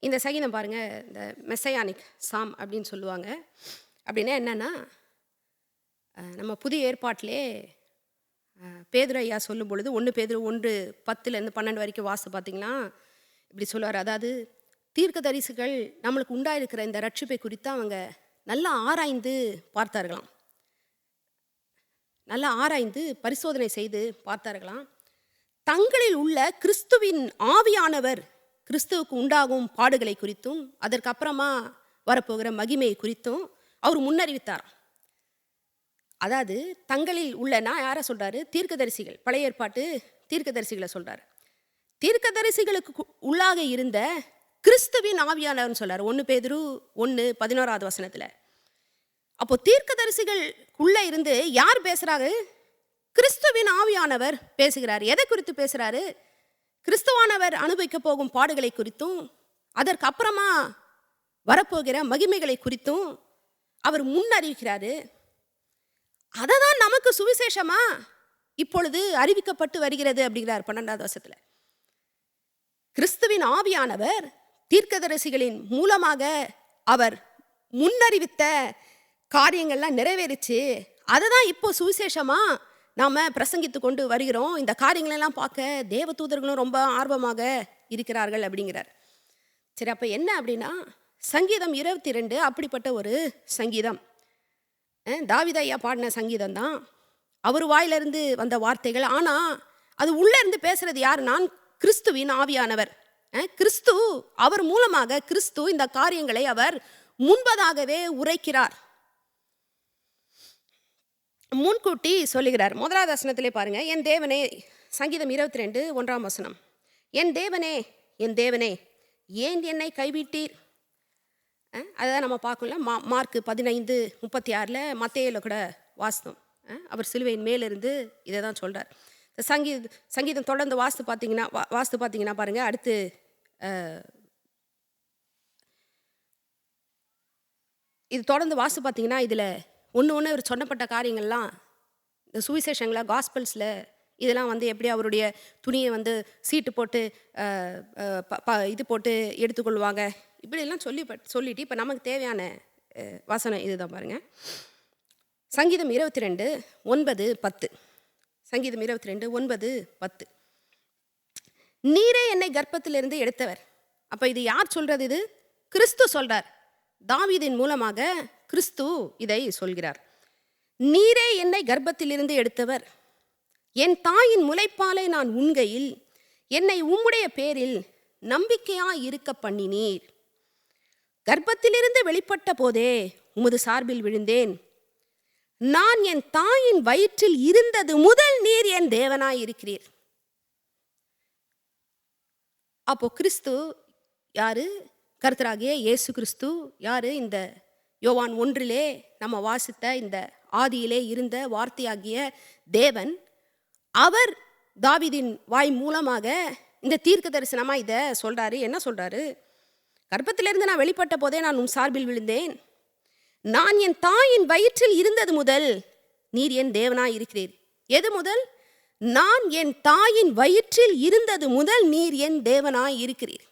இந்த சங்கீதம் பாருங்க, இந்த மெசையானிக் சாம் அப்படின்னு சொல்லுவாங்க. அப்படின்னா என்னன்னா, நம்ம புதிய ஏற்பாட்டிலே பேதுரு ஐயா சொல்லும் பொழுது 1 பேதுரு 1:10-12 வரைக்கும் வாசு பார்த்தீங்கன்னா இப்படி சொல்லுவார். அதாவது தீர்க்கதரிசிகள் நம்மளுக்கு உண்டாயிருக்கிற இந்த ரட்சிப்பை குறித்து அவங்க நல்லா ஆராய்ந்து பார்த்தார்களாம், நல்லா ஆராய்ந்து பரிசோதனை செய்து பார்த்தார்களாம். தங்களில் உள்ள கிறிஸ்துவின் ஆவியானவர் கிறிஸ்துவுக்கு உண்டாகும் பாடுகளை குறித்தும் அதற்கு அப்புறமா வரப்போகிற மகிமையை குறித்தும் அவர் முன்னறிவித்தாராம். அதாவது தங்களில் உள்ளனா யாரை சொல்றாரு? தீர்க்கதரிசிகள், பழைய ஏற்பாட்டு தீர்க்கதரிசிகளை சொல்றாரு. தீர்க்கதரிசிகளுக்கு உள்ளாக இருந்த கிறிஸ்துவின் ஆவியானவர்னு சொல்றாரு. 1 பேதுரு 1:11 வசனத்துல அப்போ தீர்க்கதரிசிகளுக்குள்ள இருந்து யார் பேசுறாரு? கிறிஸ்துவின் ஆவியானவர் பேசுகிறார். எதை குறித்து பேசுறாரு? கிறிஸ்துவானவர் அனுபவிக்க போகும் பாடுகளை குறித்தும் அதற்கு அப்புறமா வரப்போகிற மகிமைகளை குறித்தும் அவர் முன்னறிவிக்கிறாரு. அதை தான் நமக்கு சுவிசேஷமா இப்பொழுது அறிவிக்கப்பட்டு வருகிறது அப்படிங்கிறார் 12வது வசனத்துல. கிறிஸ்துவின் ஆவியானவர் தீர்க்கதரிசிகளின் மூலமாக அவர் முன்னறிவித்த காரியங்கள்லாம் நிறைவேறிச்சு. அதை தான் இப்போ சுவிசேஷமா நாம் பிரசங்கித்து கொண்டு வருகிறோம். இந்த காரியங்களெல்லாம் பார்க்க தேவ தூதர்களும் ரொம்ப ஆர்வமாக இருக்கிறார்கள் அப்படிங்கிறார். சரி, அப்போ என்ன அப்படின்னா, சங்கீதம் 22 அப்படிப்பட்ட ஒரு சங்கீதம். தாவீது ஐயா பாடின சங்கீதம் தான், அவர் வாயிலிருந்து வந்த வார்த்தைகள். ஆனால் அது உள்ளே இருந்து பேசுறது யார்? நான் கிறிஸ்துவின் ஆவியானவர். கிறிஸ்து அவர் மூலமாக கிறிஸ்து இந்த காரியங்களை அவர் முன்பதாகவே உரைக்கிறார், முன்கூட்டி சொல்லுகிறார். 1வது வசனத்திலே பாருங்க, என் தேவனே, சங்கீதம் 22 1ஆம் வசனம், என் தேவனே, என் தேவனே, ஏன் என்னை கைவிட்டீர்? அதான் நம்ம பார்க்கல, மார்க் 15:36 மத்தேயுல கூட வாசித்தோம். அவர் சிலுவையின் மேலிருந்து இதை தான் சொல்கிறார். சங்கீதம் தொடர்ந்து வாஸ்து பார்த்தீங்கன்னா பாருங்க, அடுத்து இது தொடர்ந்து வாஸ்து பார்த்தீங்கன்னா இதில் ஒன்று இவர் சொன்னப்பட்ட காரியங்கள்லாம் இந்த சுவிசேஷங்களில் காஸ்பல்ஸில் இதெல்லாம் வந்து எப்படி அவருடைய துணியை வந்து சீட்டு போட்டு இது போட்டு எடுத்துக்கொள்வாங்க, இப்படியெல்லாம் சொல்லிட்டு இப்போ நமக்கு தேவையான வசனம் இதுதான் பாருங்கள். சங்கீதம் 22 9 10. சங்கீதம் 22 9 10. நீரே என்னை கர்ப்பத்திலிருந்து எடுத்தவர். அப்போ இது யார் சொல்கிறது? இது கிறிஸ்து சொல்கிறார். தாவீதின் மூலமாக கிறிஸ்து இதை சொல்கிறார். நீரே என்னை கர்ப்பத்திலிருந்து எடுத்தவர், என் தாயின் முலைப்பாலை நான் உண்கையில் என்னை உம்முடைய பேரில் நம்பிக்கையாய் இருக்க பண்ணினீர். கர்ப்பத்திலிருந்து வெளிப்பட்ட போதே உமது சார்பில் விழுந்தேன். நான் என் தாயின் வயிற்றில் இருந்தது முதல் நீர் என் தேவனாய் இருக்கிறீர். அப்போ கிறிஸ்து யாரு? கர்த்தராகிய இயேசு கிறிஸ்து யாரு? இந்த யோவான் 1 நம்ம வாசித்த இந்த ஆதியிலே இருந்த வார்த்தையாகிய தேவன். அவர் தாவீதின் வாய் மூலமாக இந்த தீர்க்க தரிசனமாக இதை சொல்கிறாரு. என்ன சொல்கிறாரு? கர்ப்பத்திலிருந்து நான் வெளிப்பட்ட போதே நான் உன் சார்பில் விழுந்தேன். நான் என் தாயின் வயிற்றில் இருந்தது முதல் நீர் என் தேவனாய் இருக்கிறீர். எது முதல்? நான் என் தாயின் வயிற்றில் இருந்தது முதல் நீர் என் தேவனாய் இருக்கிறீர்.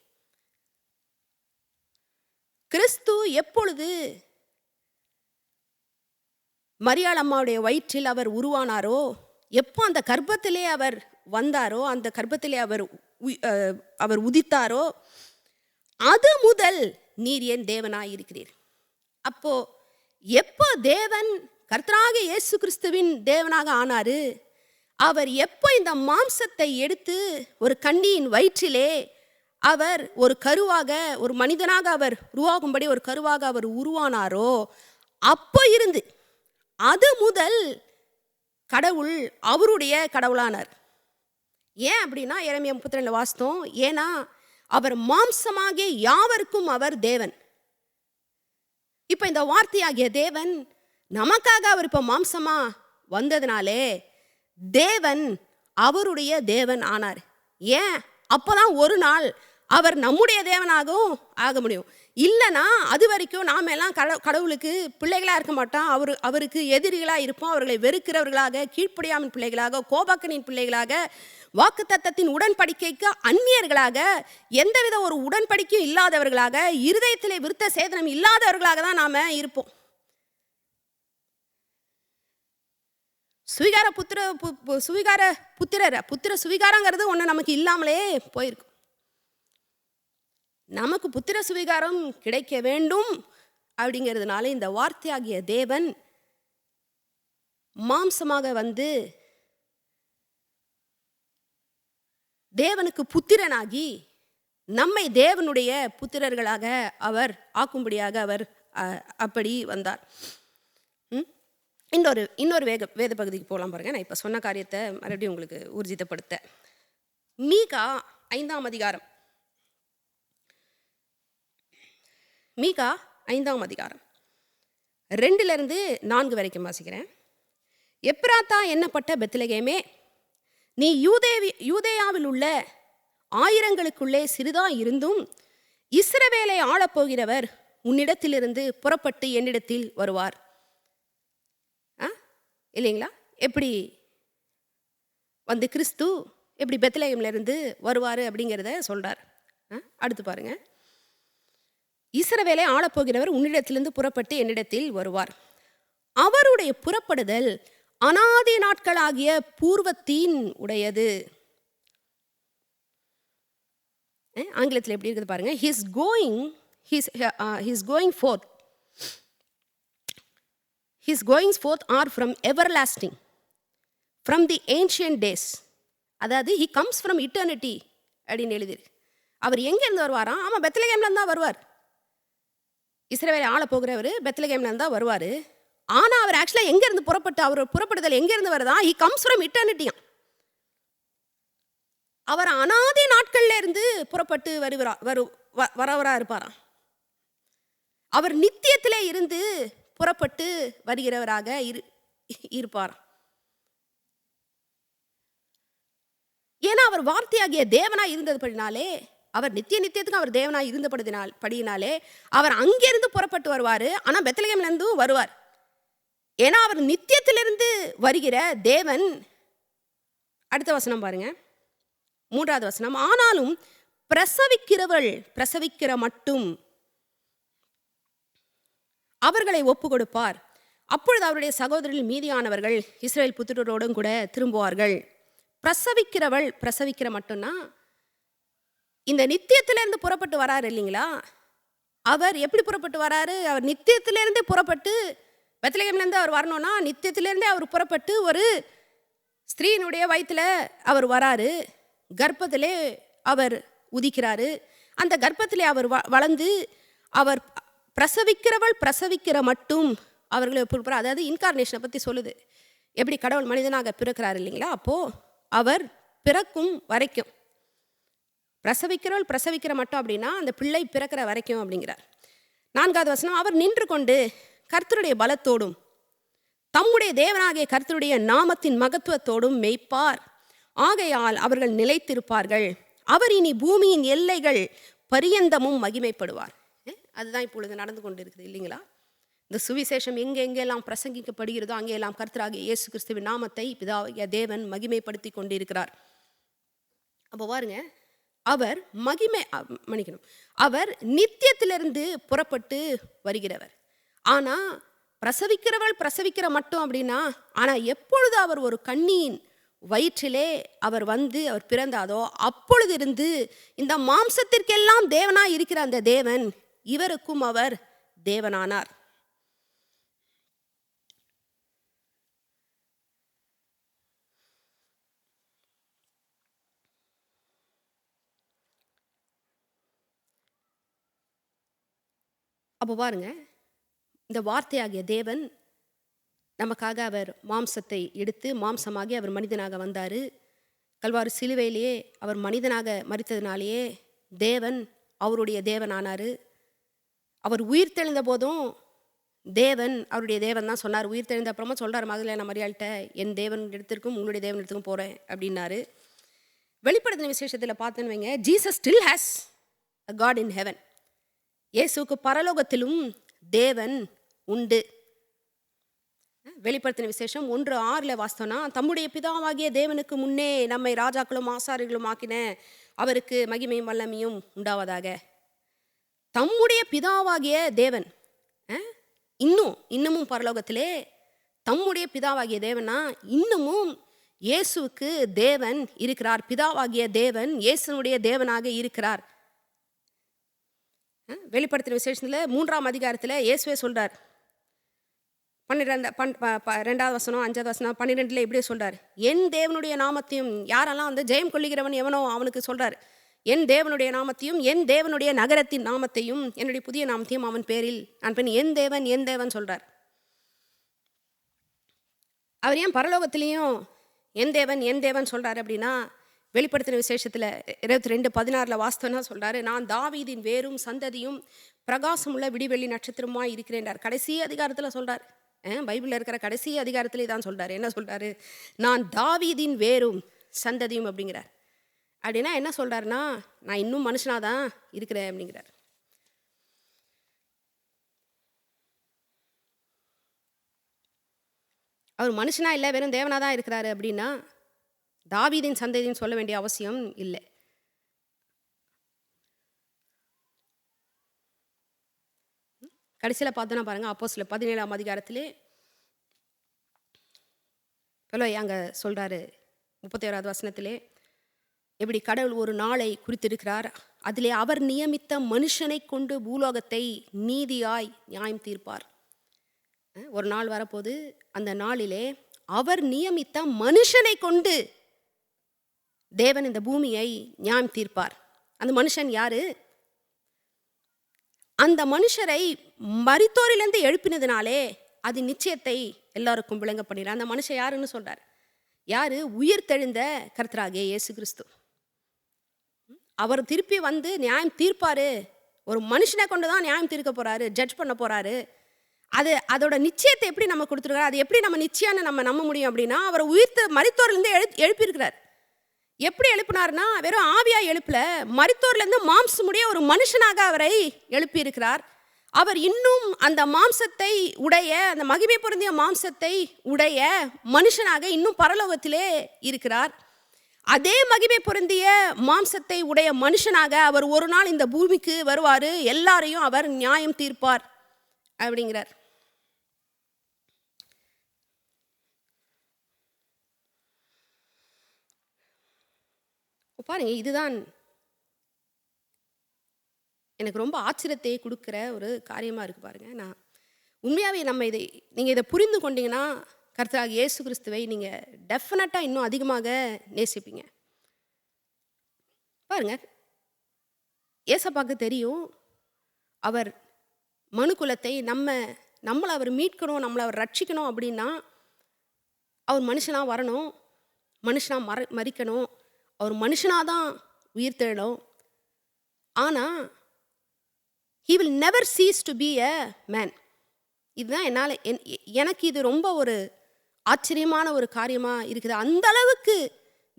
கிறிஸ்து எப்பொழுது மரியாள் அம்மாவுடைய வயிற்றில் அவர் உருவானாரோ, எப்போ அந்த கர்ப்பத்திலே அவர் வந்தாரோ, அந்த கர்ப்பத்திலே அவர் உதித்தாரோ, அது முதல் நீர் என் தேவனாய் இருக்கிறீர். அப்போ எப்போ தேவன் கர்த்தராகிய இயேசு கிறிஸ்துவின் தேவனாக ஆனாரு? அவர் எப்போ இந்த மாம்சத்தை எடுத்து ஒரு கன்னியின் வயிற்றிலே அவர் ஒரு கருவாக, ஒரு மனிதனாக அவர் உருவாகும்படி ஒரு கருவாக அவர் உருவானாரோ, அப்போ இருந்து அது முதல் கடவுள் அவருடைய கடவுளானார். ஏன் அப்படின்னா எரேமியா 32 வாசித்தோம். ஏன்னா அவர் மாம்சமாகிய யாவருக்கும் அவர் தேவன். இப்போ இந்த வார்த்தையாகிய தேவன் நமக்காக அவர் இப்போ மாம்சமா வந்ததுனாலே தேவன் அவருடைய தேவன் ஆனார். ஏன்? அப்போதான் ஒரு நாள் அவர் நம்முடைய தேவனாகவும் ஆக முடியும். இல்லைனா அது வரைக்கும் நாம் எல்லாம் கடவுளுக்கு பிள்ளைகளாக இருக்க மாட்டோம். அவருக்கு எதிரிகளாக இருப்போம். அவர்களை வெறுக்கிறவர்களாக, கீழ்ப்படியாமின் பிள்ளைகளாக, கோபாக்கனின் பிள்ளைகளாக, வாக்குத்தத்தத்தின் உடன்படிக்கைக்கு அந்நியர்களாக, எந்தவித ஒரு உடன்படிக்கையும் இல்லாதவர்களாக, இருதயத்திலே விருத்த சேதனம் இல்லாதவர்களாக தான் நாம் இருப்போம். புத்திர சுவிகாரங்கிறது ஒன்று நமக்கு இல்லாமலே போயிருக்கும். நமக்கு புத்திர சுவிகாரம் கிடைக்க வேண்டும் அப்படிங்கிறதுனால இந்த வார்த்தையாகிய தேவன் மாம்சமாக வந்து தேவனுக்கு புத்திரனாகி நம்மை தேவனுடைய புத்திரர்களாக அவர் ஆக்கும்படியாக அவர் அப்படி வந்தார். இன்னொரு வேத பகுதிக்கு போகலாம் பாருங்க. நான் இப்போ சொன்ன காரியத்தை மறுபடியும் உங்களுக்கு ஊர்ஜிதப்படுத்த. மீகா 5ஆம் அதிகாரம். மீகா 5ஆம் அதிகாரம் 2 வரைக்கும் வாசிக்கிறேன். எப்ராத்தா என்னப்பட்ட பெத்லகேமே, நீ யூதேயாவில் உள்ள ஆயிரங்களுக்குள்ளே சிறிதா இருந்தும் இஸ்ரவேலை ஆளப்போகிறவர் உன்னிடத்திலிருந்து புறப்பட்டு என்னிடத்தில் வருவார். இல்லைங்களா? எப்படி வந்து கிறிஸ்து எப்படி பெத்லகேம்ல இருந்து வருவார் அப்படிங்கிறத சொல்றார். அடுத்து பாருங்க. இஸ்ரவேலை ஆளப்போகிறவர் உன்னிடத்திலிருந்து புறப்பட்டு என்னிடத்தில் வருவார். அவருடைய புறப்படுதல் அநாதி நாட்களாகிய பூர்வத்தின் உடையது. ஆங்கிலத்தில் எப்படி இருக்குது பாருங்க. His goings forth are from everlasting, from the ancient days. அதாவது he comes from eternity அப்படின்னு எழுதிருக்கு. அவர் எங்கேருந்து வருவாராம்? ஆமாம், பெத்லகேம்லேருந்து தான் வருவார். இஸ்ரவேலை ஆள போகிறவர் பெத்லகேம்லேருந்து தான் வருவார். ஆனால் அவர் ஆக்சுவலாக எங்கேருந்து புறப்பட்டு, அவர் புறப்படுதல் எங்கேருந்து வருதா? he comes from eternity. அவர் அநாதி நாட்கள்ல இருந்து புறப்பட்டு வரவராக இருப்பாராம். அவர் நித்தியத்திலே இருந்து புறப்பட்டு வருகிறவராக இருப்பாராம். ஏன்னா அவர் வார்த்தையாகிய தேவனாய் இருந்ததுபடினாலே, அவர் நித்தியத்துக்கு அவர் தேவனாய் இருந்தபடினாலே அவர் அங்கிருந்து புறப்பட்டு வருவார். ஆனால் பெத்லகேம்ல இருந்தும் வருவார். ஏன்னா அவர் நித்தியத்திலிருந்து வருகிற தேவன். அடுத்த வசனம் பாருங்க, 3வது வசனம். ஆனாலும் பிரசவிக்கிற மட்டும் அவர்களை ஒப்பு கொடுப்பார். அப்பொழுது அவருடைய சகோதரர்கள் மீதியானவர்கள் இஸ்ரவேல் புத்திரரோடும் கூட திரும்புவார்கள். பிரசவிக்கிற மட்டும்னா இந்த நித்தியத்திலிருந்து புறப்பட்டு வராரு இல்லைங்களா? அவர் எப்படி புறப்பட்டு வராரு? அவர் நித்தியத்திலிருந்து புறப்பட்டு பெத்லகேம்லேருந்து அவர் வரணும்னா நித்தியத்திலிருந்தே அவர் புறப்பட்டு ஒரு ஸ்திரீனுடைய வயிற்றில் அவர் வராரு. கர்ப்பத்திலே அவர் உதிக்கிறாரு. அந்த கர்ப்பத்திலே அவர் வளர்ந்து அவர் பிரசவிக்கிற மட்டும் அவர்களை ஒப்புக்கொடுப்பார். அதாவது இன்கார்னேஷனை பற்றி சொல்லுது. எப்படி கடவுள் மனிதனாக பிறக்கிறார் இல்லைங்களா? அப்போது அவர் பிறக்கும் வரைக்கும் பிரசவிக்கிற மட்டும் அப்படின்னா அந்த பிள்ளை பிறக்கிற வரைக்கும் அப்படிங்கிறார். 4வது வசனம். அவர் நின்று கொண்டு கர்த்தருடைய பலத்தோடும் தம்முடைய தேவனாகிய கர்த்தருடைய நாமத்தின் மகத்துவத்தோடும் மேய்ப்பார். ஆகையால் அவர்கள் நிலைத்திருப்பார்கள். அவர் இனி பூமியின் எல்லைகள் பரியந்தமும் மகிமைப்படுவார். அதுதான் இப்பொழுது நடந்து கொண்டு இருக்குது இல்லைங்களா? இந்த சுவிசேஷம் எங்கெங்கெல்லாம் பிரசங்கிக்கப்படுகிறதோ அங்கெல்லாம் கர்த்தராகிய இயேசு கிறிஸ்துவின் நாமத்தை பிதாவாகிய தேவன் மகிமைப்படுத்தி கொண்டிருக்கிறார். அப்போ பாருங்க, அவர் அவர் நித்தியத்திலிருந்து புறப்பட்டு வருகிறவர். ஆனால் பிரசவிக்கிற மட்டும் அப்படின்னா, ஆனால் எப்பொழுது அவர் ஒரு கன்னியின் வயிற்றிலே அவர் அவர் பிறந்தாதோ அப்பொழுது இருந்து இந்த மாம்சத்திற்கெல்லாம் தேவனாய் இருக்கிற அந்த தேவன் இவருக்கும் அவர் தேவனானார். அப்போ பாருங்க, இந்த வார்த்தையாகிய தேவன் நமக்காக அவர் மாம்சத்தை எடுத்து மாம்சமாகி அவர் மனிதனாக வந்தார். கல்வாரி சிலுவையிலேயே அவர் மனிதனாக மரித்ததினாலேயே தேவன் அவருடைய தேவனானார். அவர் உயிர் தெழுந்த போதும் தேவன் அவருடைய தேவன் தான் சொன்னார். உயிர் தெழுந்த அப்புறமா சொல்கிறார் மகதலேனா மரியாள்கிட்ட, என் தேவன் இடத்திற்கும் உன்னுடைய தேவன் இடத்துக்கும் போகிறேன் அப்படின்னாரு. வெளிப்படுத்தின விசேஷத்தில் பார்த்தேன்னு வைங்க, Jesus still has a God in heaven. இயேசுக்கு பரலோகத்திலும் தேவன் உண்டு. வெளிப்படுத்தின விசேஷம் 1:6 வாஸ்தவனா, தம்முடைய பிதாவாகிய தேவனுக்கு முன்னே நம்மை ராஜாக்களும் ஆசாரிகளும் ஆக்கின அவருக்கு மகிமையும் வல்லமையும் உண்டாவதாக. தம்முடைய பிதாவாகிய தேவன் இன்னமும் பரலோகத்திலே தம்முடைய பிதாவாகிய தேவனா இன்னமும் இயேசுவுக்கு தேவன் இருக்கிறார். பிதாவாகிய தேவன் இயேசுனுடைய தேவனாக இருக்கிறார். வெளிப்படுத்தின விசேஷத்தில் 3ஆம் அதிகாரத்தில் இயேசுவே சொல்றார். 2வது வசனம் 5வது வசனம் 12 இப்படியே சொல்றார், என் தேவனுடைய நாமத்தையும், யாரெல்லாம் ஜெயம் கொள்ளுகிறவன் எவனோ அவனுக்கு சொல்றார், என் தேவனுடைய நாமத்தையும் என் தேவனுடைய நகரத்தின் நாமத்தையும் என்னுடைய புதிய நாமத்தையும் அவன் பேரில் நான் பெண் என் தேவன் சொல்றார். அவர் ஏன் பரலோகத்திலையும் என் தேவன் சொல்றாரு அப்படின்னா, வெளிப்படுத்தின விசேஷத்தில் 22:16 வாஸ்தவனா சொல்கிறாரு, நான் தாவீதின் வேரும் சந்ததியும் பிரகாசமுள்ள விடிவெள்ளி நட்சத்திரமாக இருக்கிறேன்றார். கடைசி அதிகாரத்தில் சொல்கிறார், பைபிளில் இருக்கிற கடைசி அதிகாரத்திலே தான் சொல்கிறார். என்ன சொல்கிறாரு? நான் தாவீதின் வேரும் சந்ததியும் அப்படிங்கிறார். அப்படின்னா என்ன சொல்கிறாருன்னா, நான் இன்னும் மனுஷனாக தான் இருக்கிறேன் அப்படிங்கிறார். அவர் மனுஷனா இல்லை, வெறும் தேவனாக தான் இருக்கிறாரு அப்படின்னா தாவீதின் சந்ததின்னு சொல்ல வேண்டிய அவசியம் இல்லை. கடைசியில் பார்த்தோன்னா பாருங்கள், அப்போஸ்தலர் 17ஆம் அதிகாரத்திலே அங்கே சொல்கிறாரு 31வது வசனத்திலே, எப்படி கடவுள் ஒரு நாளை குறித்திருக்கிறார், அதிலே அவர் நியமித்த மனுஷனை கொண்டு பூலோகத்தை நீதியாய் நியாயம் தீர்ப்பார். ஒரு நாள் வரப்போது, அந்த நாளிலே அவர் நியமித்த மனுஷனை கொண்டு தேவன் இந்த பூமியை நியாயம் தீர்ப்பார். அந்த மனுஷன் யாரு? அந்த மனுஷரை மரித்தோரிலிருந்து எழுப்பினதுனாலே அது நிச்சயத்தை எல்லாருக்கும் விளங்க பண்ணிடுறார். அந்த மனுஷன் யாருன்னு சொல்றார். யாரு? உயிர் தெழுந்த கர்த்தராகிய இயேசு கிறிஸ்து. அவர் திருப்பி வந்து நியாயம் தீர்ப்பாரு. ஒரு மனுஷனை கொண்டு தான் நியாயம் தீர்க்க போறாரு, ஜட்ஜ் பண்ண போறாரு. அதோட நிச்சயத்தை எப்படி நம்ம கொடுத்துருக்காரு, அது எப்படி நம்ம நிச்சயம்னு நம்ம நம்ப முடியும் அப்படின்னா, அவர் உயிர் மரித்தோர்லேருந்து எழுப்பியிருக்கிறார். எப்படி எழுப்பினார்னா, வெறும் ஆவியா எழுப்பல, மரித்தோர்லேருந்து மாம்சமுடைய ஒரு மனுஷனாக அவரை எழுப்பியிருக்கிறார். அவர் இன்னும் அந்த மாம்சத்தை உடைய, அந்த மகிமை பொருந்திய மாம்சத்தை உடைய மனுஷனாக இன்னும் பரலோகத்திலே இருக்கிறார். அதே மகிமை பொருந்திய மாம்சத்தை உடைய மனுஷனாக அவர் ஒரு நாள் இந்த பூமிக்கு வருவார், எல்லாரையும் அவர் நியாயம் தீர்ப்பார் அப்படிங்கிறார். பாருங்க, இதுதான் எனக்கு ரொம்ப ஆச்சரியத்தை கொடுக்குற ஒரு காரியமாக இருக்குது. பாருங்க, நான் உண்மையாகவே நீங்கள் இதை புரிந்து கொண்டீங்கன்னா கர்த்தராகிய இயேசு கிறிஸ்துவை நீங்கள் டெஃபினட்டாக இன்னும் அதிகமாக நேசிப்பீங்க. பாருங்க, ஏசப்பாக்கு தெரியும் அவர் மனுக்குலத்தை நம்மளை அவர் மீட்கணும், நம்மளை அவர் ரட்சிக்கணும் அப்படின்னா அவர் மனுஷனாக வரணும், மனுஷனாக மறிக்கணும், அவர் மனுஷனாக தான் உயிர் தேடணும். ஆனால் he will never cease to be a man. இதுதான் எனக்கு இது ரொம்ப ஒரு ஆச்சரியமான ஒரு காரியமாக இருக்குது. அந்த அளவுக்கு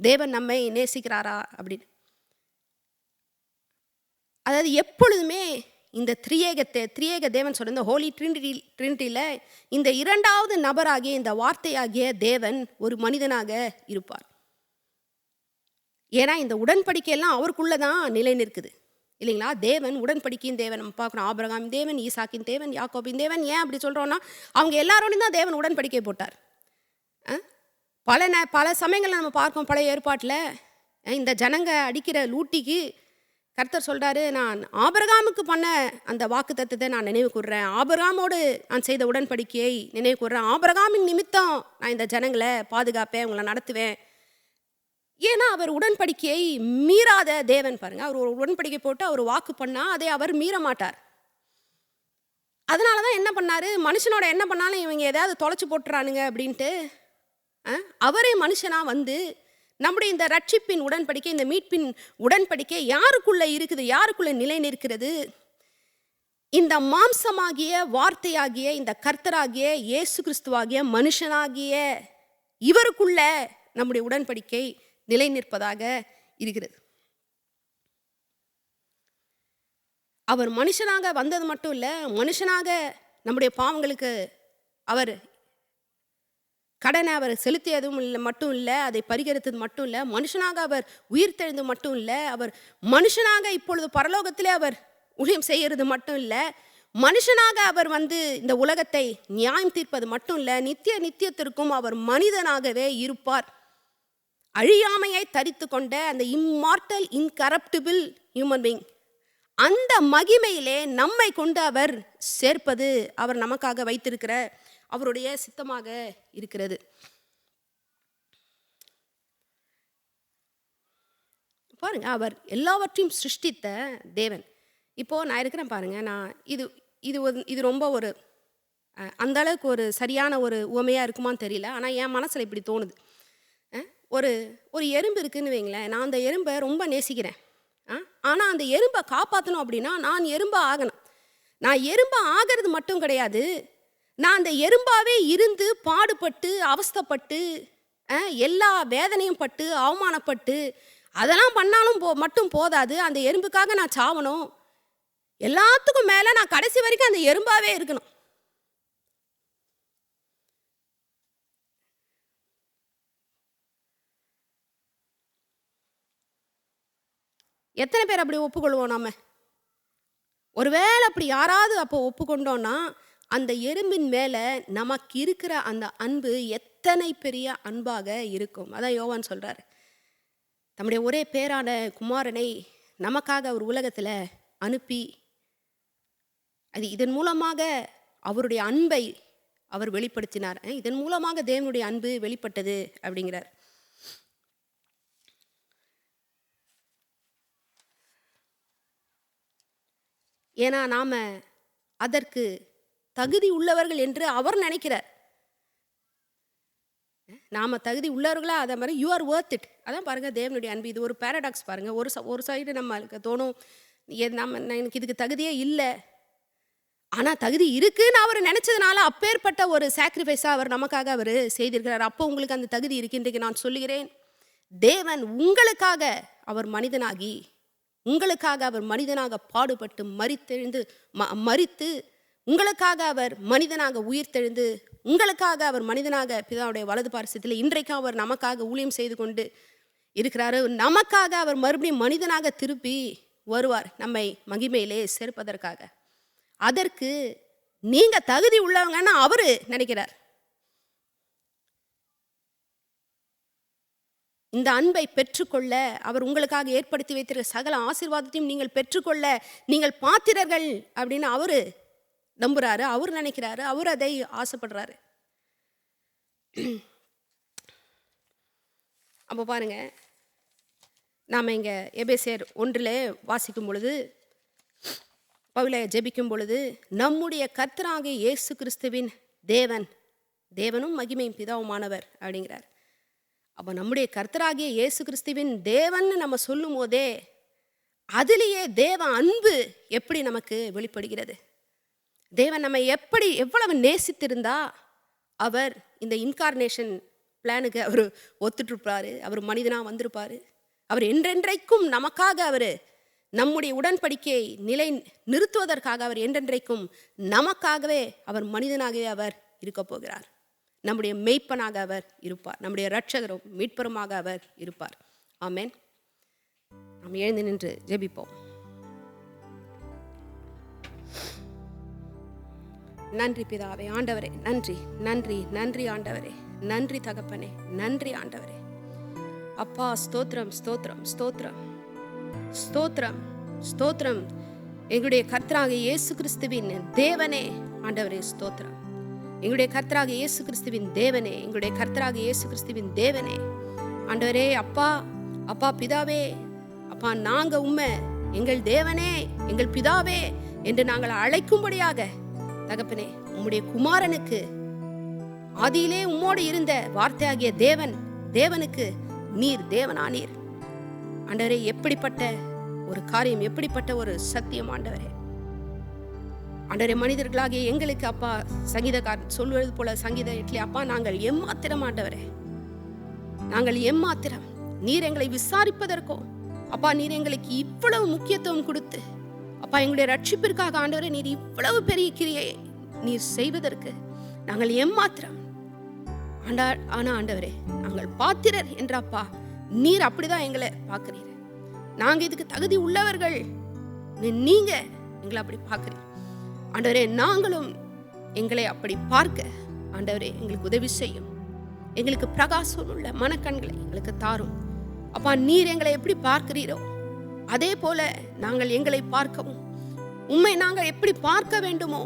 தேவன் நம்மை நேசிக்கிறாரா அப்படின்னு. அதாவது எப்பொழுதுமே இந்த திரியேக தேவன் சொல்ற இந்த ஹோலி ட்ரினிட்டியில் இந்த இரண்டாவது நபராகிய இந்த வார்த்தையாகிய தேவன் ஒரு மனிதனாக இருப்பார். ஏன்னா இந்த உடன்படிக்கையெல்லாம் அவருக்குள்ளே தான் நிலை நிற்குது இல்லைங்களா? தேவன் உடன்படிக்கையின் தேவன். நம்ம பார்க்குறோம், ஆபிரகாமின் தேவன், ஈசாக்கின் தேவன், யாக்கோபின் தேவன். ஏன் அப்படி சொல்கிறோன்னா, அவங்க எல்லாரோடையும் தான் தேவன் உடன்படிக்கை போட்டார். பல சமயங்களில் நம்ம பார்க்கோம், பழைய ஏற்பாட்டில் இந்த ஜனங்க அடிக்கிற லூட்டிக்கு கர்த்தர் சொல்கிறாரு, நான் ஆபிரகாமுக்கு பண்ண அந்த வாக்கு தத்தத்தை நான் நினைவு கூர்றேன், ஆபிரகாமோடு நான் செய்த உடன்படிக்கையை நினைவு கூர்றேன், ஆபிரகாமின் நிமித்தம் நான் இந்த ஜனங்களை பாதுகாப்பேன், உங்களை நடத்துவேன். ஏன்னா அவர் உடன்படிக்கையை மீறாத தேவன். பாருங்க, அவர் ஒரு உடன்படிக்கை போட்டு அவர் வாக்கு பண்ணால் அதை அவர் மீற மாட்டார். அதனால தான் என்ன பண்ணார், மனுஷனோட என்ன பண்ணாலும் இவங்க எதாவது தொலைச்சி போட்டுறானுங்க அப்படின்ட்டு அவரே மனுஷனாக வந்து நம்முடைய இந்த ரட்சிப்பின் உடன்படிக்கை, இந்த மீட்பின் உடன்படிக்கை யாருக்குள்ளே இருக்குது, யாருக்குள்ளே நிலை நிற்கிறது? இந்த மாம்சமாகிய வார்த்தையாகிய இந்த கர்த்தராகிய இயேசு கிறிஸ்துவாகிய மனுஷனாகிய இவருக்குள்ள நம்முடைய உடன்படிக்கை நிலை நிற்பதாக இருக்கிறது. அவர் மனுஷனாக வந்தது மட்டும் இல்லை, மனுஷனாக நம்முடைய பாவங்களுக்கு அவர் கடனை அவர் செலுத்தியதும் இல்லை மட்டும் இல்லை, அதை பரிகரித்தது மட்டும் இல்லை, மனுஷனாக அவர் உயிர் தெழுந்து மட்டும் இல்லை, அவர் மனுஷனாக இப்பொழுது பரலோகத்திலே அவர் ஊழியம் செய்கிறது மட்டும் இல்லை, மனுஷனாக அவர் வந்து இந்த உலகத்தை நியாயம் தீர்ப்பது மட்டும் இல்லை, நித்தியத்திற்கும் அவர் மனிதனாகவே இருப்பார். அழியாமையை தரித்து கொண்ட அந்த இம்மார்டல் இன்கரப்டிபிள் ஹியூமன் பீயிங், அந்த மகிமையிலே நம்மை கொண்டு அவர் சேர்ப்பது அவர் நமக்காக வைத்திருக்கிற அவருடைய சித்தமாக இருக்கிறது. பாருங்க, அவர் எல்லாவற்றையும் சிருஷ்டித்த தேவன். இப்போது நான் இருக்கிறேன் பாருங்க, நான் இது ரொம்ப ஒரு அந்த அளவுக்கு ஒரு சரியான ஒரு உவமையாக இருக்குமான்னு தெரியல, ஆனால் என் மனசில் இப்படி தோணுது. ஒரு ஒரு எறும்பு இருக்குன்னு வைங்களேன். நான் அந்த எறும்பை ரொம்ப நேசிக்கிறேன். ஆனால் அந்த எறும்பை காப்பாற்றணும் அப்படின்னா நான் எறும்பாக ஆகணும். நான் எறும்பாக ஆகிறது மட்டும் கிடையாது, நான் அந்த எறும்பாகவே இருந்து பாடுபட்டு அவஸ்தைப்பட்டு எல்லா வேதனையும் பட்டு அவமானப்பட்டு அதெல்லாம் பண்ணாலும் மட்டும் போதாது. அந்த எறும்புக்காக நான் சாவணும். எல்லாத்துக்கும் மேலே நான் கடைசி வரைக்கும் அந்த எறும்பாகவே இருக்கணும். எத்தனை பேர் அப்படி ஒப்புக்கொள்வோம்? நம்ம ஒருவேளை அப்படி யாராவது அப்போ ஒப்புக்கொண்டோன்னா அந்த எறும்பின் மேலே நமக்கு இருக்கிற அந்த அன்பு எத்தனை பெரிய அன்பாக இருக்கும். அதான் யோவான் சொல்கிறார், தம்முடைய ஒரே பேரான குமாரனை நமக்காக அவர் உலகத்தில் அனுப்பி அது இதன் மூலமாக அவருடைய அன்பை அவர் வெளிப்படுத்தினார். இதன் மூலமாக தேவனுடைய அன்பு வெளிப்பட்டது அப்படிங்கிறார். ஏன்னா நாம் அதற்கு தகுதி உள்ளவர்கள் என்று அவர் நினைக்கிறார். நாம் தகுதி உள்ளவர்களா? அதை மாதிரி யூ ஆர் வர்த் இட். அதான் பாருங்கள் தேவனுடைய அன்பு. இது ஒரு பேரடாக்ஸ் பாருங்கள். ஒரு சைடு நம்மளுக்கு தோணும் எனக்கு இதுக்கு தகுதியே இல்லை, ஆனால் தகுதி இருக்குன்னு அவர் நினச்சதுனால அப்பேற்பட்ட ஒரு சாக்ரிஃபைஸாக அவர் நமக்காக அவர் செய்திருக்கிறார். அப்போ உங்களுக்கு அந்த தகுதி இருக்கு. இன்றைக்கு நான் சொல்லுகிறேன், தேவன் உங்களுக்காக அவர் மனிதனாகி, உங்களுக்காக அவர் மனிதனாக பாடுபட்டு மரித்து உங்களுக்காக அவர் மனிதனாக உயிர்த்தெழுந்து உங்களுக்காக அவர் மனிதனாக பிதாவுடைய வலது பார்சத்தில் இன்றைக்கு அவர் நமக்காக ஊழியம் செய்து கொண்டு இருக்கிறாரு. நமக்காக அவர் மறுபடியும் மனிதனாக திருப்பி வருவார் நம்மை மகிமையிலே சேர்ப்பதற்காக. அதற்கு நீங்க தகுதி உள்ளவங்கன்னு அவரு நினைக்கிறார். இந்த அன்பை பெற்றுக்கொள்ள அவர் உங்களுக்காக ஏற்படுத்தி வைத்திருக்கிற சகல ஆசீர்வாதத்தையும் நீங்கள் பெற்றுக்கொள்ள நீங்கள் பாத்திரர்கள் அப்படின்னு அவரு நம்புறாரு, அவர் நினைக்கிறாரு, அவர் அதை ஆசைப்படுறாரு. அப்போ பாருங்க, நாம் இங்கே எபேசியர் 1 வாசிக்கும் பொழுது பவுலை ஜெபிக்கும் பொழுது நம்முடைய கர்த்தராகிய இயேசு கிறிஸ்துவின் தேவனும் மகிமையும் பிதாவுமானவர் அப்படிங்கிறார். அப்போ நம்முடைய கர்த்தராகிய இயேசு கிறிஸ்துவின் தேவன் நம்ம சொல்லும் போதே அதிலேயே தேவ அன்பு எப்படி நமக்கு வெளிப்படுகிறது. தேவன் நம்ம எவ்வளவு நேசித்திருந்தா அவர் இந்த இன்கார்னேஷன் பிளானுக்கு அவர் ஒத்துட்ருப்பார். அவர் மனிதனாக வந்திருப்பார். அவர் என்றென்றைக்கும் நமக்காக அவர் நம்முடைய உடன்படிக்கையை நிலை நிறுத்துவதற்காக அவர் என்றென்றைக்கும் நமக்காகவே அவர் மனிதனாகவே அவர் இருக்க போகிறார். நம்முடைய மெய்ப்பனாக அவர் இருப்பார். நம்முடைய இரட்சகரும் மீட்பருமாக அவர் இருப்பார். ஆமென். நாம் எழுந்து நின்று ஜெபிப்போம். நன்றி பிதாவே, ஆண்டவரே நன்றி நன்றி நன்றி ஆண்டவரே, நன்றி தகப்பனே, நன்றி ஆண்டவரே. அப்பா ஸ்தோத்திரம் ஸ்தோத்திரம் ஸ்தோத்திரம் ஸ்தோத்திரம் ஸ்தோத்திரம். எங்களுடைய கர்த்தராகிய இயேசு கிறிஸ்துவின் தேவனே ஆண்டவரே ஸ்தோத்திரம். எங்களுடைய கர்த்தராகிய இயேசு கிறிஸ்துவின் தேவனே, எங்களுடைய கர்த்தராகிய இயேசு கிறிஸ்துவின் தேவனே ஆண்டவரே. அப்பா அப்பா பிதாவே, அப்பா நாங்க உம்மை எங்கள் தேவனே எங்கள் பிதாவே என்று நாங்கள் அழைக்கும்படியாக தகப்பனே உம்முடைய குமாரனுக்கு ஆதியிலே உம்மோடு இருந்த வார்த்தையாகிய தேவனுக்கு நீர் தேவனானீர் ஆண்டவரே. எப்படிப்பட்ட ஒரு காரியம், எப்படிப்பட்ட ஒரு சத்தியம் ஆண்டவரே. ஆண்டவரே மனிதர்களாகிய எங்களுக்கு அப்பா சங்கீதக்காரன் சொல்வது போல சங்கீத 8 அப்பா நாங்கள் எம்மாத்திரம் ஆண்டவரே, நாங்கள் எம்மாத்திரம். நீர் எங்களை விசாரிப்பதற்கோ அப்பா நீர் எங்களுக்கு இவ்வளவு முக்கியத்துவம் கொடுத்து அப்பா எங்களுடைய ரட்சிப்பிற்காக ஆண்டவரே நீர் இவ்வளவு பெரிய கிரியை நீர் செய்வதற்கு நாங்கள் எம்மாத்திரம். ஆனா ஆண்டவரே நாங்கள் பாத்திரர் என்றப்பா நீர் அப்படிதான் எங்களை பார்க்கிறீர். நாங்க இதுக்கு தகுதி உள்ளவர்கள், நீங்க எங்களை அப்படி பார்க்கிறீர் ஆண்டவரே. நாங்களும் எங்களை அப்படி பார்க்க ஆண்டவரே எங்களுக்கு உதவி செய்யும். எங்களுக்கு பிரகாசம் உள்ள மனக்கண்களை எங்களுக்கு தாரும் அப்பா. நீர் எங்களை எப்படி பார்க்கிறீரோ அதே போல நாங்கள் எங்களை பார்க்கவும், உம்மை நாங்கள் எப்படி பார்க்க வேண்டுமோ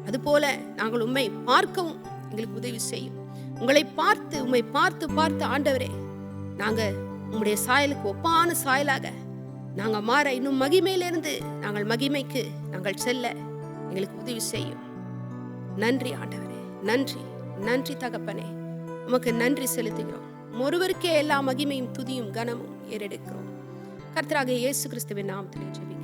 அதுபோல நாங்கள் உம்மை பார்க்கவும் எங்களுக்கு உதவி செய்யும். உங்களை பார்த்து உம்மை பார்த்து பார்த்து ஆண்டவரே நாங்கள் உம்முடைய சாயலுக்கு ஒப்பான சாயலாக நாங்கள் மாற, இன்னும் மகிமையிலிருந்து நாங்கள் மகிமைக்கு நாங்கள் செல்ல எங்களுக்கு உதவி செய்யும். நன்றி ஆண்டவரே, நன்றி நன்றி தகப்பனே. உமக்கு நன்றி செலுத்துகிறோம். ஒருவருக்கே எல்லா மகிமையும் துதியும் கனமும் ஏறெடுக்கிறோம். கர்த்தராகிய இயேசு கிறிஸ்துவின் நாமத்திலே ஜெபிக்கிறோம்.